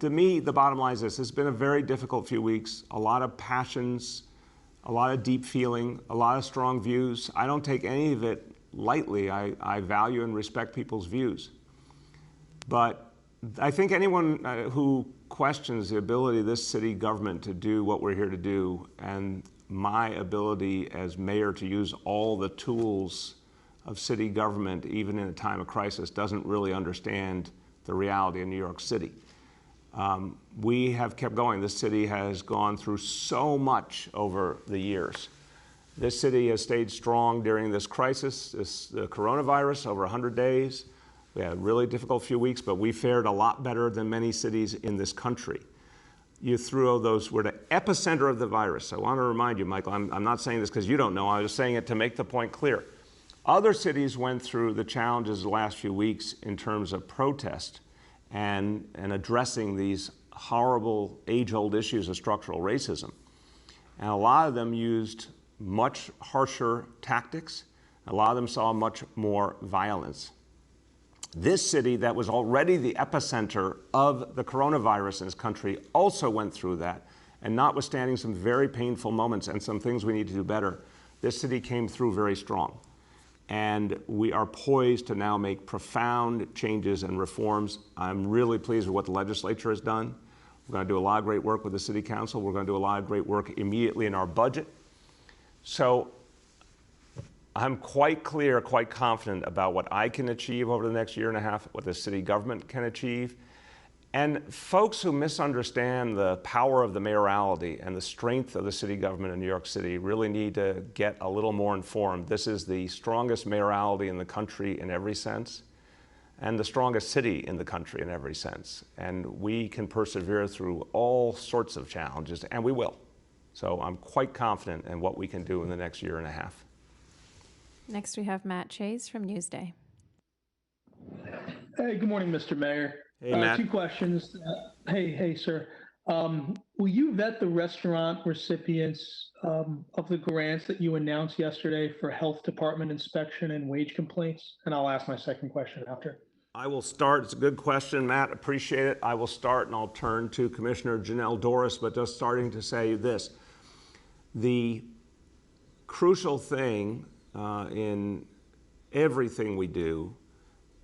to me, the bottom line is this. It's been a very difficult few weeks, a lot of passions, a lot of deep feeling, a lot of strong views. I don't take any of it lightly. I value and respect people's views. But I think anyone who questions the ability of this city government to do what we're here to do, and my ability as mayor to use all the tools of city government, even in a time of crisis, doesn't really understand the reality of New York City. We have kept going. This city has gone through so much over the years. This city has stayed strong during this crisis, the coronavirus, over 100 days. We had a really difficult few weeks, but we fared a lot better than many cities in this country. You threw those, we're the epicenter of the virus. I want to remind you, Michael, I'm not saying this because you don't know, I was saying it to make the point clear. Other cities went through the challenges the last few weeks in terms of protest and addressing these horrible age-old issues of structural racism. And a lot of them used much harsher tactics. A lot of them saw much more violence. This city that was already the epicenter of the coronavirus in this country also went through that. And notwithstanding some very painful moments and some things we need to do better, this city came through very strong. And we are poised to now make profound changes and reforms. I'm really pleased with what the legislature has done. We're going to do a lot of great work with the city council. We're going to do a lot of great work immediately in our budget. So I'm quite clear, quite confident about what I can achieve over the next year and a half, what the city government can achieve. And folks who misunderstand the power of the mayoralty and the strength of the city government in New York City really need to get a little more informed. This is the strongest mayoralty in the country in every sense, and the strongest city in the country in every sense. And we can persevere through all sorts of challenges, and we will. So I'm quite confident in what we can do in the next year and a half. Next, we have Matt Chase from Newsday. Hey, good morning, Mr. Mayor. Hey, Matt. 2 questions. Hey, sir. Will you vet the restaurant recipients of the grants that you announced yesterday for health department inspection and wage complaints? And I'll ask my second question after. I will start. It's a good question, Matt. Appreciate it. I will start, and I'll turn to Commissioner Janelle Dorris, but just starting to say this. The crucial thing in everything we do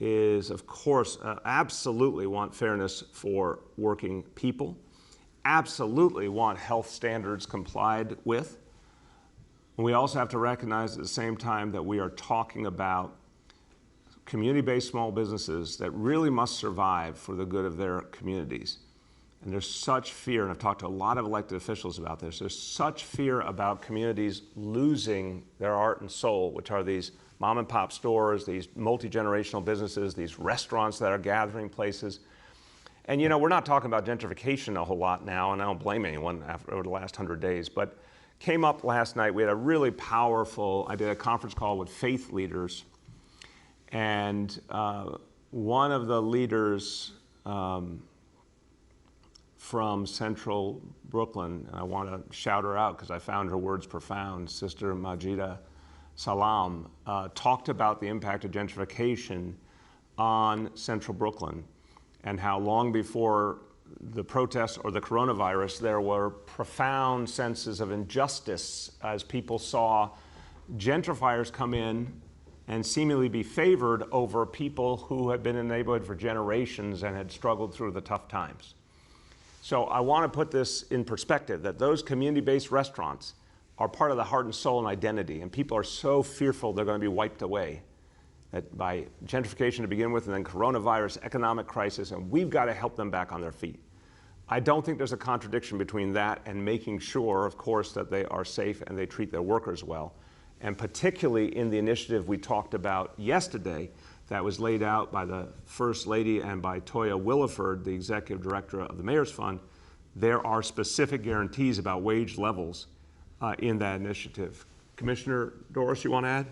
is, of course, absolutely want fairness for working people, absolutely want health standards complied with. And we also have to recognize at the same time that we are talking about community-based small businesses that really must survive for the good of their communities. And there's such fear, and I've talked to a lot of elected officials about this, there's such fear about communities losing their heart and soul, which are these mom and pop stores, these multi-generational businesses, these restaurants that are gathering places. And you know, we're not talking about gentrification a whole lot now, and I don't blame anyone over the last 100 days, but came up last night. We had a really powerful, I did a conference call with faith leaders, and one of the leaders from Central Brooklyn, and I want to shout her out because I found her words profound, Sister Majida Salam, talked about the impact of gentrification on Central Brooklyn and how long before the protests or the coronavirus, there were profound senses of injustice as people saw gentrifiers come in and seemingly be favored over people who had been in the neighborhood for generations and had struggled through the tough times. So I want to put this in perspective, that those community-based restaurants are part of the heart and soul and identity, and people are so fearful they're going to be wiped away that by gentrification to begin with, and then coronavirus, economic crisis, and we've got to help them back on their feet. I don't think there's a contradiction between that and making sure, of course, that they are safe and they treat their workers well. And particularly in the initiative we talked about yesterday that was laid out by the First Lady and by Toya Williford, the Executive Director of the Mayor's Fund, there are specific guarantees about wage levels in that initiative. Commissioner Dorris, you want to add?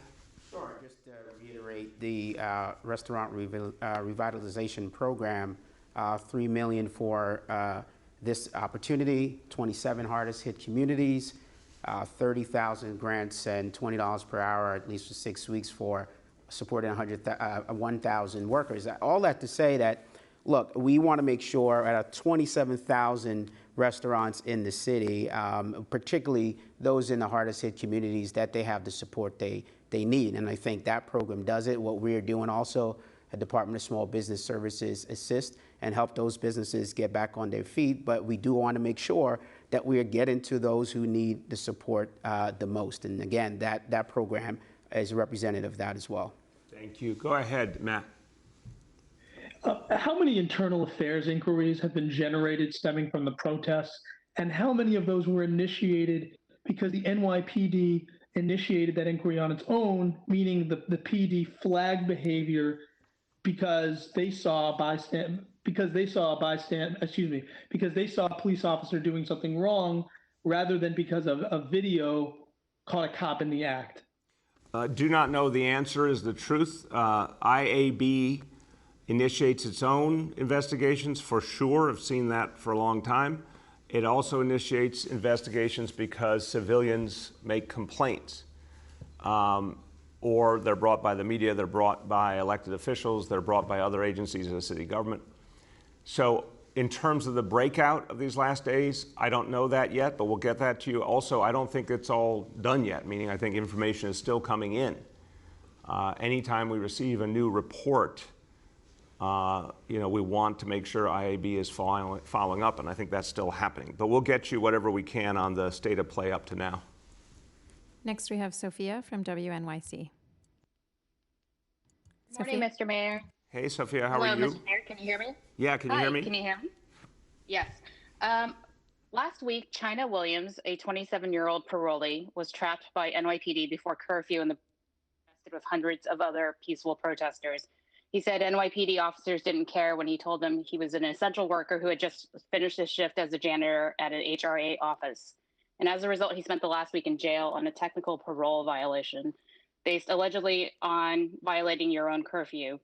Sure. Just to reiterate, the restaurant revitalization program, $3 million for this opportunity, 27 hardest hit communities, 30,000 grants and $20 per hour, at least for 6 weeks, for supporting 1,000 workers. All that to say that, look, we want to make sure at 27,000 restaurants in the city, particularly those in the hardest hit communities, that they have the support they need. And I think that program does it. What we're doing also, the Department of Small Business Services assist and help those businesses get back on their feet. But we do want to make sure that we are getting to those who need the support the most. And again, that program is representative of that as well. Thank you. Go ahead, Matt. How many internal affairs inquiries have been generated stemming from the protests, and how many of those were initiated because the NYPD initiated that inquiry on its own, meaning the PD flagged behavior because they saw a police officer doing something wrong, rather than because of a video caught a cop in the act? Do not know the answer is the truth. IAB initiates its own investigations for sure. I've seen that for a long time. It also initiates investigations because civilians make complaints. Or they're brought by the media, they're brought by elected officials, they're brought by other agencies of the city government. So in terms of the breakout of these last days, I don't know that yet, but we'll get that to you. Also, I don't think it's all done yet, meaning I think information is still coming in. Anytime we receive a new report, we want to make sure IAB is following up, and I think that's still happening. But we'll get you whatever we can on the state of play up to now. Next, we have Sophia from WNYC. Good morning, Mr. Mayor. Hey, Sophia, how are you? Hello, Mr. Mayor. Can you hear me? Yeah, can you hear me? Can you hear me? Yes. Last week, China Williams, a 27-year-old parolee, was trapped by NYPD before curfew and arrested with hundreds of other peaceful protesters. He said NYPD officers didn't care when he told them he was an essential worker who had just finished his shift as a janitor at an HRA office. And as a result, he spent the last week in jail on a technical parole violation based allegedly on violating your own curfew.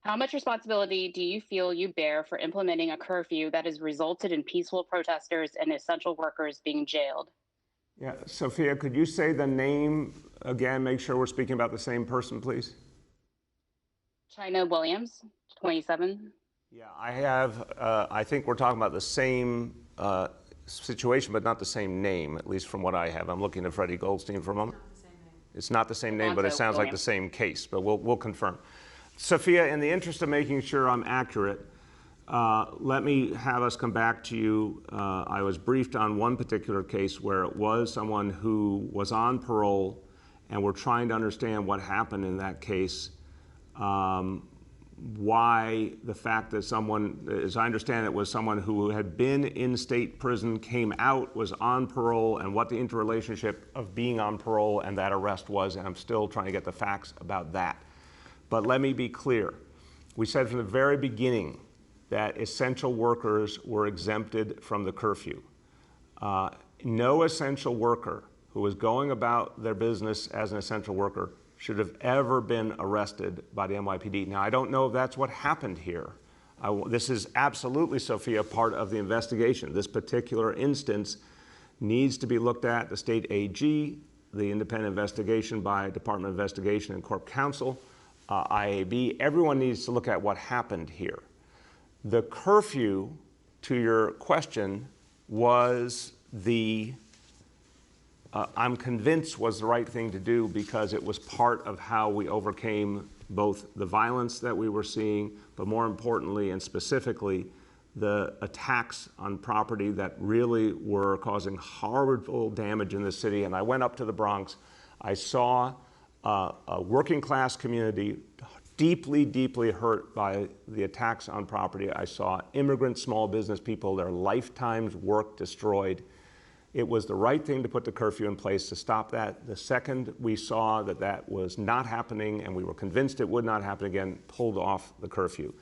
How much responsibility do you feel you bear for implementing a curfew that has resulted in peaceful protesters and essential workers being jailed? Yeah, Sophia, could you say the name again? Make sure we're speaking about the same person, please. China Williams, 27. Yeah, I think we're talking about the same situation, but not the same name, at least from what I have. I'm looking at Freddie Goldstein for a moment. It's not the same name, but it sounds like the same case, but we'll confirm. Sophia, in the interest of making sure I'm accurate, let me have us come back to you. I was briefed on one particular case where it was someone who was on parole, and we're trying to understand what happened in that case. Why the fact that someone, as I understand it, was someone who had been in state prison, came out, was on parole, and what the interrelationship of being on parole and that arrest was, and I'm still trying to get the facts about that. But let me be clear. We said from the very beginning that essential workers were exempted from the curfew. No essential worker who was going about their business as an essential worker should have ever been arrested by the NYPD. Now, I don't know if that's what happened here. This is absolutely, Sophia, part of the investigation. This particular instance needs to be looked at. The state AG, the independent investigation by Department of Investigation and Corp Counsel, IAB, everyone needs to look at what happened here. The curfew, to your question, was I'm convinced was the right thing to do because it was part of how we overcame both the violence that we were seeing, but more importantly and specifically, the attacks on property that really were causing horrible damage in the city. And I went up to the Bronx. I saw a working class community deeply, deeply hurt by the attacks on property. I saw immigrant small business people, their lifetimes' work destroyed. It was the right thing to put the curfew in place to stop that. The second we saw that that was not happening and we were convinced it would not happen again, pulled off the curfew.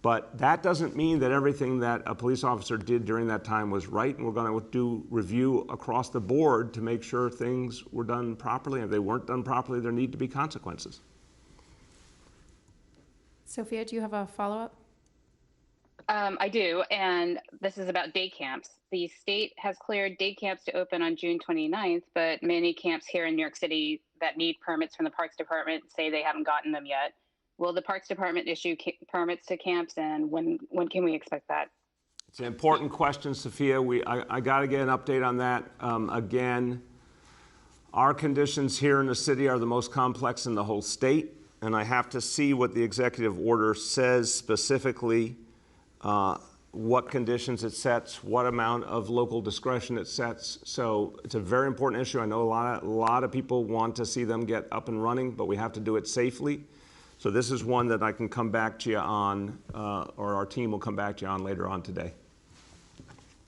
But that doesn't mean that everything that a police officer did during that time was right, and we're going to do review across the board to make sure things were done properly. If they weren't done properly, there need to be consequences. Sophia, do you have a follow-up? I do, and this is about day camps. The state has cleared day camps to open on June 29th, but many camps here in New York City that need permits from the Parks Department say they haven't gotten them yet. Will the Parks Department issue permits to camps, and when can we expect that? It's an important question, Sophia. I got to get an update on that. Again, our conditions here in the city are the most complex in the whole state, and I have to see what the executive order says specifically. What conditions it sets, what amount of local discretion it sets. So it's a very important issue. I know a lot of people want to see them get up and running, but we have to do it safely. So this is one that I can come back to you on, or our team will come back to you on later on today.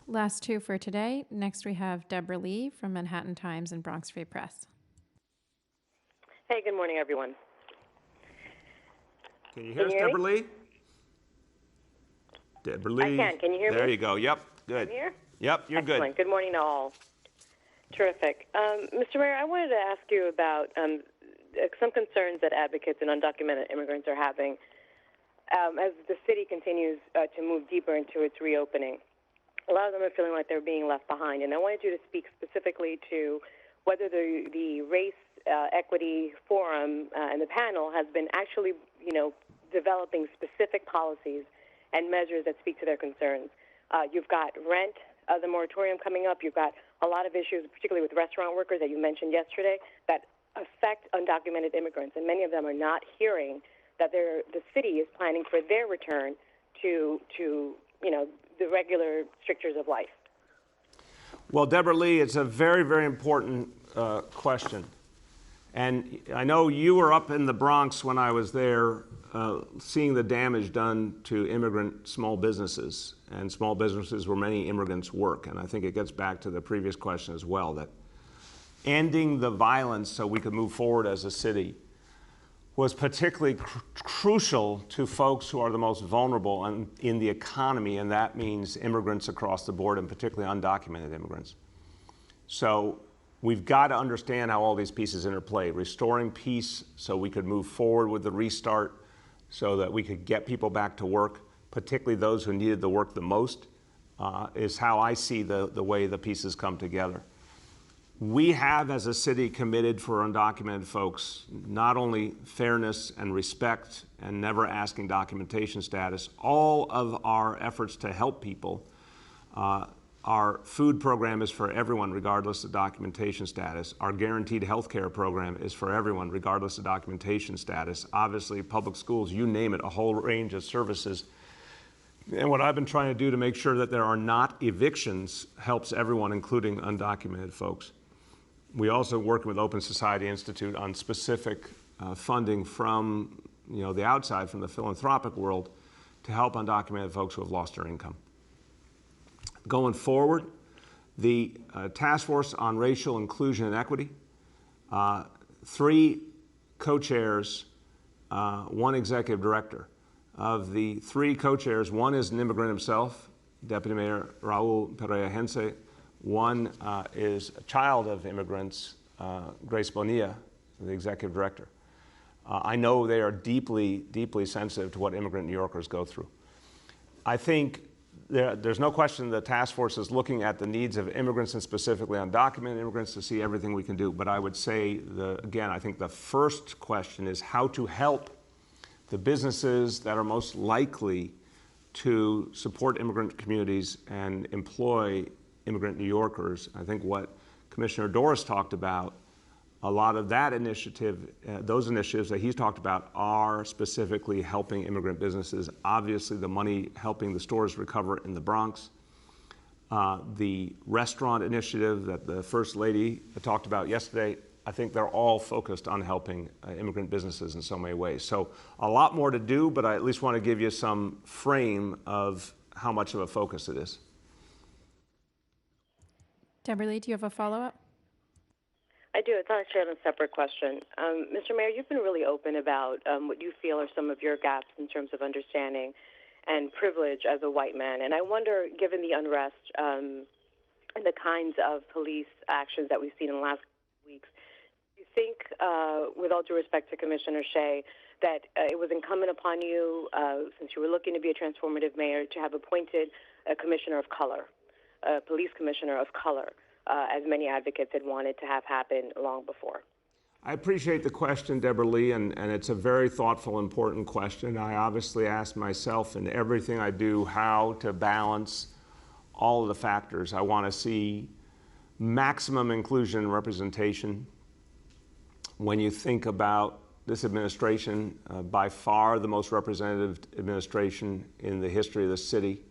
Last two for today. Next we have Deborah Lee from Manhattan Times and Bronx Free Press. Hey, good morning, everyone. Can you hear us, Deborah Lee? Deborah Lee. I can. Can you hear me? There you go. Yep. Good. I'm here? Yep. You're Excellent. good. Good morning to all. Terrific. Mr. Mayor, I wanted to ask you about some concerns that advocates and undocumented immigrants are having as the city continues to move deeper into its reopening. A lot of them are feeling like they're being left behind, and I wanted you to speak specifically to whether the Race Equity Forum and the panel has been actually, developing specific policies and measures that speak to their concerns. You've got rent, the moratorium coming up. You've got a lot of issues, particularly with restaurant workers that you mentioned yesterday, that affect undocumented immigrants, and many of them are not hearing that the city is planning for their return to the regular strictures of life. Well, Deborah Lee, it's a very, very important question. And I know you were up in the Bronx when I was there seeing the damage done to immigrant small businesses and small businesses where many immigrants work. And I think it gets back to the previous question as well, that ending the violence so we could move forward as a city was particularly crucial to folks who are the most vulnerable in the economy, and that means immigrants across the board, and particularly undocumented immigrants. So we've got to understand how all these pieces interplay. Restoring peace so we could move forward with the restart, so that we could get people back to work, particularly those who needed the work the most, is how I see the way the pieces come together. We have, as a city, committed for undocumented folks not only fairness and respect and never asking documentation status. All of our efforts to help people, our food program is for everyone regardless of documentation status. Our guaranteed health care program is for everyone regardless of documentation status. Obviously, public schools, you name it, a whole range of services. And what I've been trying to do to make sure that there are not evictions helps everyone, including undocumented folks. We also work with Open Society Institute on specific funding from the outside, from the philanthropic world, to help undocumented folks who have lost their income. Going forward, the Task Force on Racial Inclusion and Equity, 3 co-chairs, 1 executive director. Of the 3 co-chairs, 1 is an immigrant himself, Deputy Mayor Raul Pereira-Hense. 1 is a child of immigrants, Grace Bonilla, the executive director. I know they are deeply, deeply sensitive to what immigrant New Yorkers go through. I think there's no question the task force is looking at the needs of immigrants and specifically undocumented immigrants to see everything we can do. But I would say, again, I think the first question is how to help the businesses that are most likely to support immigrant communities and employ immigrant New Yorkers. I think what Commissioner Doris talked about, a lot of that initiative, those initiatives that he's talked about are specifically helping immigrant businesses. Obviously, the money helping the stores recover in the Bronx. The restaurant initiative that the First Lady talked about yesterday, I think they're all focused on helping immigrant businesses in so many ways. So a lot more to do, but I at least want to give you some frame of how much of a focus it is. Deborah Lee, do you have a follow-up? I do. It's actually on a separate question. Mr. Mayor, you've been really open about what you feel are some of your gaps in terms of understanding and privilege as a white man. And I wonder, given the unrest and the kinds of police actions that we've seen in the last weeks, do you think, with all due respect to Commissioner Shea, that it was incumbent upon you, since you were looking to be a transformative mayor, to have appointed a commissioner of color? A police commissioner of color, as many advocates had wanted to have happen long before? I appreciate the question, Deborah Lee, and it's a very thoughtful, important question. I obviously ask myself in everything I do how to balance all of the factors. I want to see maximum inclusion and representation. When you think about this administration, by far the most representative administration in the history of the city,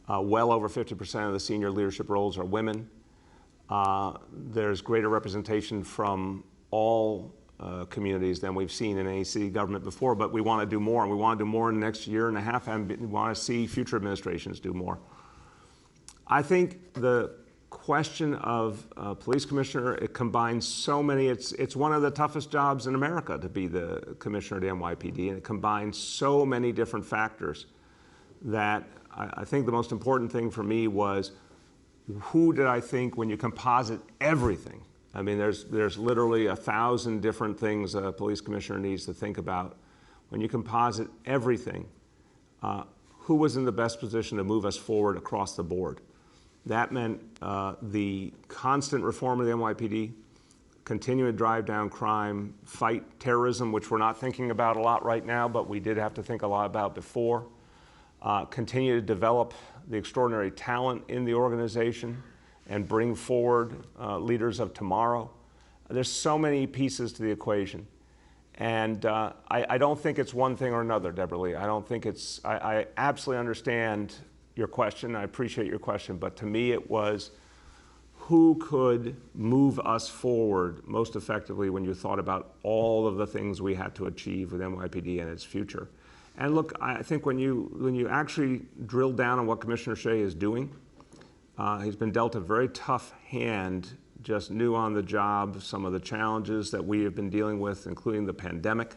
well over 50% of the senior leadership roles are women. There's greater representation from all communities than we've seen in any city government before, but we want to do more, and we want to do more in the next year and a half, and we want to see future administrations do more. I think the question of police commissioner, it combines so many, it's one of the toughest jobs in America to be the commissioner at NYPD, and it combines so many different factors that I think the most important thing for me was who did I think, when you composite everything, I mean, there's literally 1,000 different things a police commissioner needs to think about. When you composite everything, who was in the best position to move us forward across the board? That meant the constant reform of the NYPD, continue to drive down crime, fight terrorism, which we're not thinking about a lot right now, but we did have to think a lot about before. Continue to develop the extraordinary talent in the organization and bring forward leaders of tomorrow. There's so many pieces to the equation. And I don't think it's one thing or another, Deborah Lee. I don't think it's, I absolutely understand your question. I appreciate your question. But to me, it was who could move us forward most effectively when you thought about all of the things we had to achieve with NYPD and its future. And look, I think when you actually drill down on what Commissioner Shea is doing, he's been dealt a very tough hand, just new on the job, some of the challenges that we have been dealing with, including the pandemic.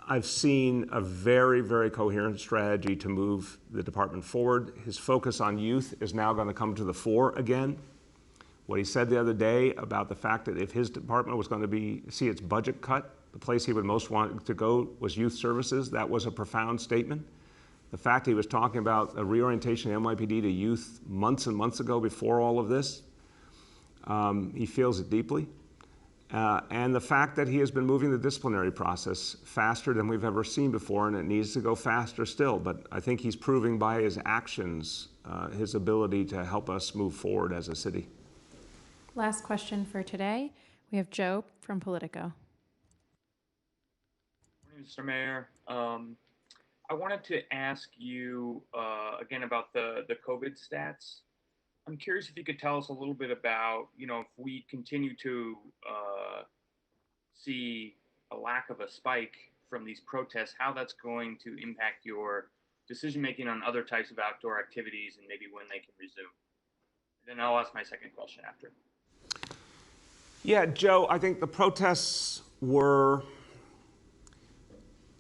I've seen a very, very coherent strategy to move the department forward. His focus on youth is now going to come to the fore again. What he said the other day about the fact that if his department was going to see its budget cut, the place he would most want to go was youth services. That was a profound statement. The fact he was talking about a reorientation of NYPD to youth months and months ago before all of this, he feels it deeply. And the fact that he has been moving the disciplinary process faster than we've ever seen before, and it needs to go faster still. But I think he's proving by his actions his ability to help us move forward as a city. Last question for today. We have Joe from Politico. Mr. Mayor, I wanted to ask you again about the COVID stats. I'm curious if you could tell us a little bit about, if we continue to see a lack of a spike from these protests, how that's going to impact your decision-making on other types of outdoor activities and maybe when they can resume. And then I'll ask my second question after. Yeah, Joe, I think the protests were,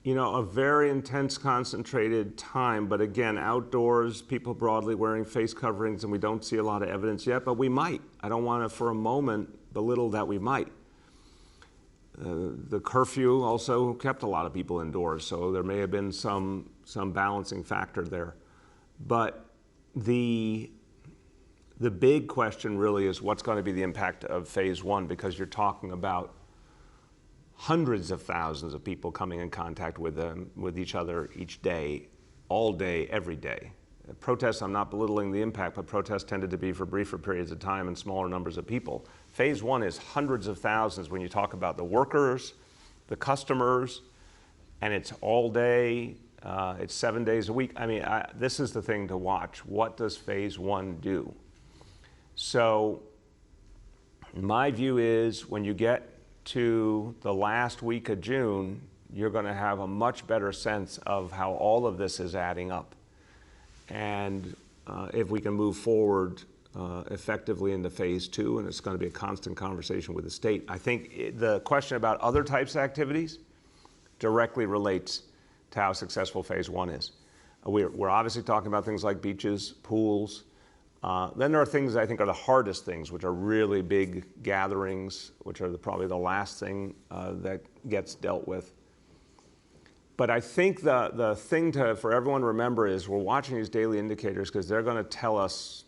a very intense, concentrated time. But again, outdoors, people broadly wearing face coverings, and we don't see a lot of evidence yet, but we might. I don't want to, for a moment, belittle that we might. The curfew also kept a lot of people indoors, so there may have been some balancing factor there. But the big question really is what's going to be the impact of phase one, because you're talking about hundreds of thousands of people coming in contact with each other each day, all day, every day. Protests, I'm not belittling the impact, but protests tended to be for briefer periods of time and smaller numbers of people. Phase one is hundreds of thousands when you talk about the workers, the customers, and it's all day, it's 7 days a week. I mean, this is the thing to watch. What does phase one do? So my view is when you get to the last week of June, you're going to have a much better sense of how all of this is adding up. And if we can move forward effectively into phase two, and it's going to be a constant conversation with the state. I think the question about other types of activities directly relates to how successful phase one is. We're obviously talking about things like beaches, pools. Then there are things I think are the hardest things, which are really big gatherings, which are probably the last thing that gets dealt with. But I think the thing for everyone to remember is we're watching these daily indicators because they're going to tell us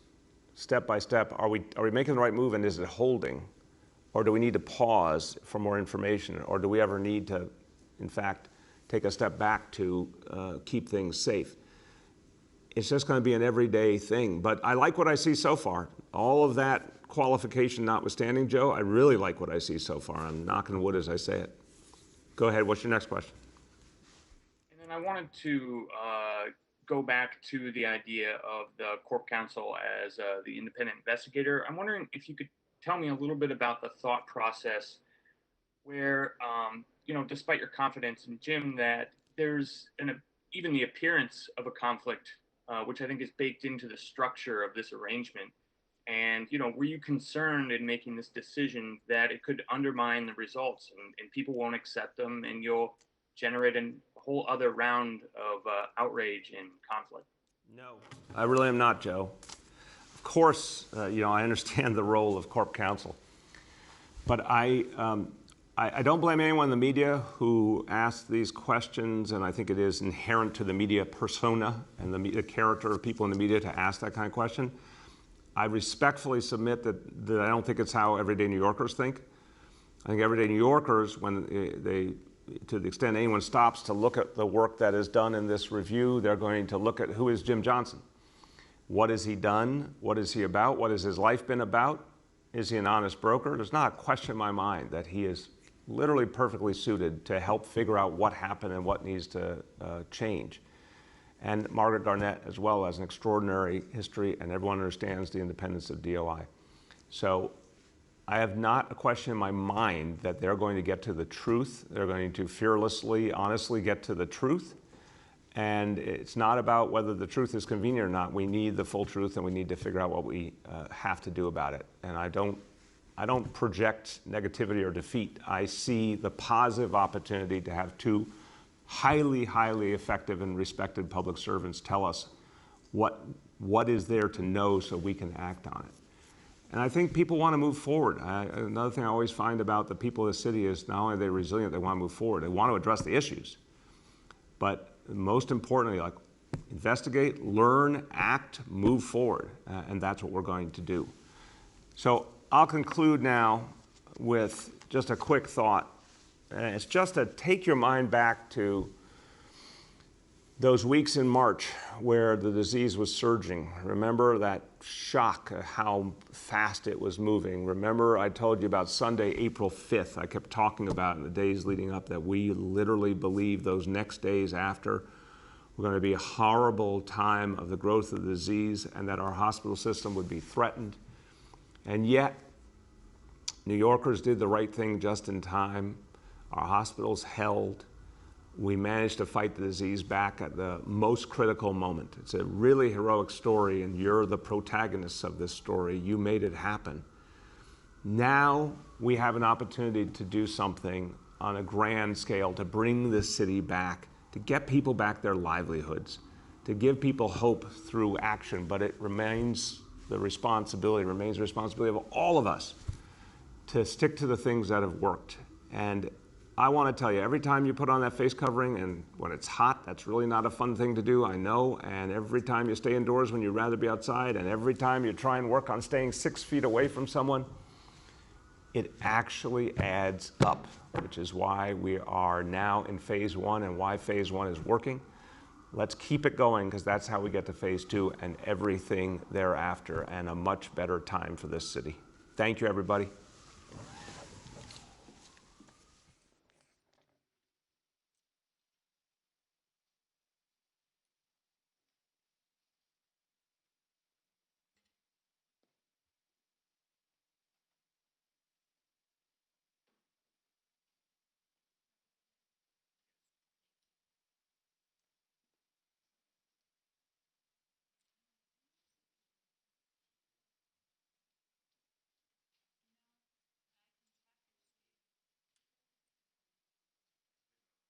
step by step, are we making the right move and is it holding? Or do we need to pause for more information? Or do we ever need to, in fact, take a step back to keep things safe? It's just going to be an everyday thing. But I like what I see so far. All of that qualification notwithstanding, Joe, I really like what I see so far. I'm knocking wood as I say it. Go ahead. What's your next question? And then I wanted to go back to the idea of the Corp Counsel as the independent investigator. I'm wondering if you could tell me a little bit about the thought process where, despite your confidence in Jim, that there's even the appearance of a conflict, which I think is baked into the structure of this arrangement. And, were you concerned in making this decision that it could undermine the results and people won't accept them and you'll generate a whole other round of outrage and conflict? No, I really am not, Joe. Of course, I understand the role of Corp Counsel, but I don't blame anyone in the media who asked these questions, and I think it is inherent to the media persona and the character of people in the media to ask that kind of question. I respectfully submit that I don't think it's how everyday New Yorkers think. I think everyday New Yorkers, when to the extent anyone stops to look at the work that is done in this review, they're going to look at who is Jim Johnson. What has he done? What is he about? What has his life been about? Is he an honest broker? There's not a question in my mind that he is literally perfectly suited to help figure out what happened and what needs to change. And Margaret Garnett as well has an extraordinary history, and everyone understands the independence of DOI. So I have not a question in my mind that they're going to get to the truth. They're going to fearlessly, honestly get to the truth. And it's not about whether the truth is convenient or not. We need the full truth, and we need to figure out what we have to do about it. And I don't project negativity or defeat. I see the positive opportunity to have two highly, highly effective and respected public servants tell us what is there to know so we can act on it. And I think people want to move forward. Another thing I always find about the people of the city is not only are they resilient, they want to move forward. They want to address the issues. But most importantly, like, investigate, learn, act, move forward. And that's what we're going to do. So I'll conclude now with just a quick thought. It's just to take your mind back to those weeks in March where the disease was surging. Remember that shock of how fast it was moving. Remember I told you about Sunday, April 5th. I kept talking about in the days leading up that we literally believed those next days after were going to be a horrible time of the growth of the disease and that our hospital system would be threatened. And yet, New Yorkers did the right thing just in time. Our hospitals held. We managed to fight the disease back at the most critical moment. It's a really heroic story, and you're the protagonists of this story. You made it happen. Now we have an opportunity to do something on a grand scale to bring this city back, to get people back their livelihoods, to give people hope through action, but it remains the responsibility of all of us to stick to the things that have worked. And I want to tell you, every time you put on that face covering, and when it's hot, that's really not a fun thing to do, I know, and every time you stay indoors when you'd rather be outside, and every time you try and work on staying 6 feet away from someone, it actually adds up, which is why we are now in phase 1 and why phase 1 is working. Let's keep it going, because that's how we get to phase 2 and everything thereafter, and a much better time for this city. Thank you, everybody.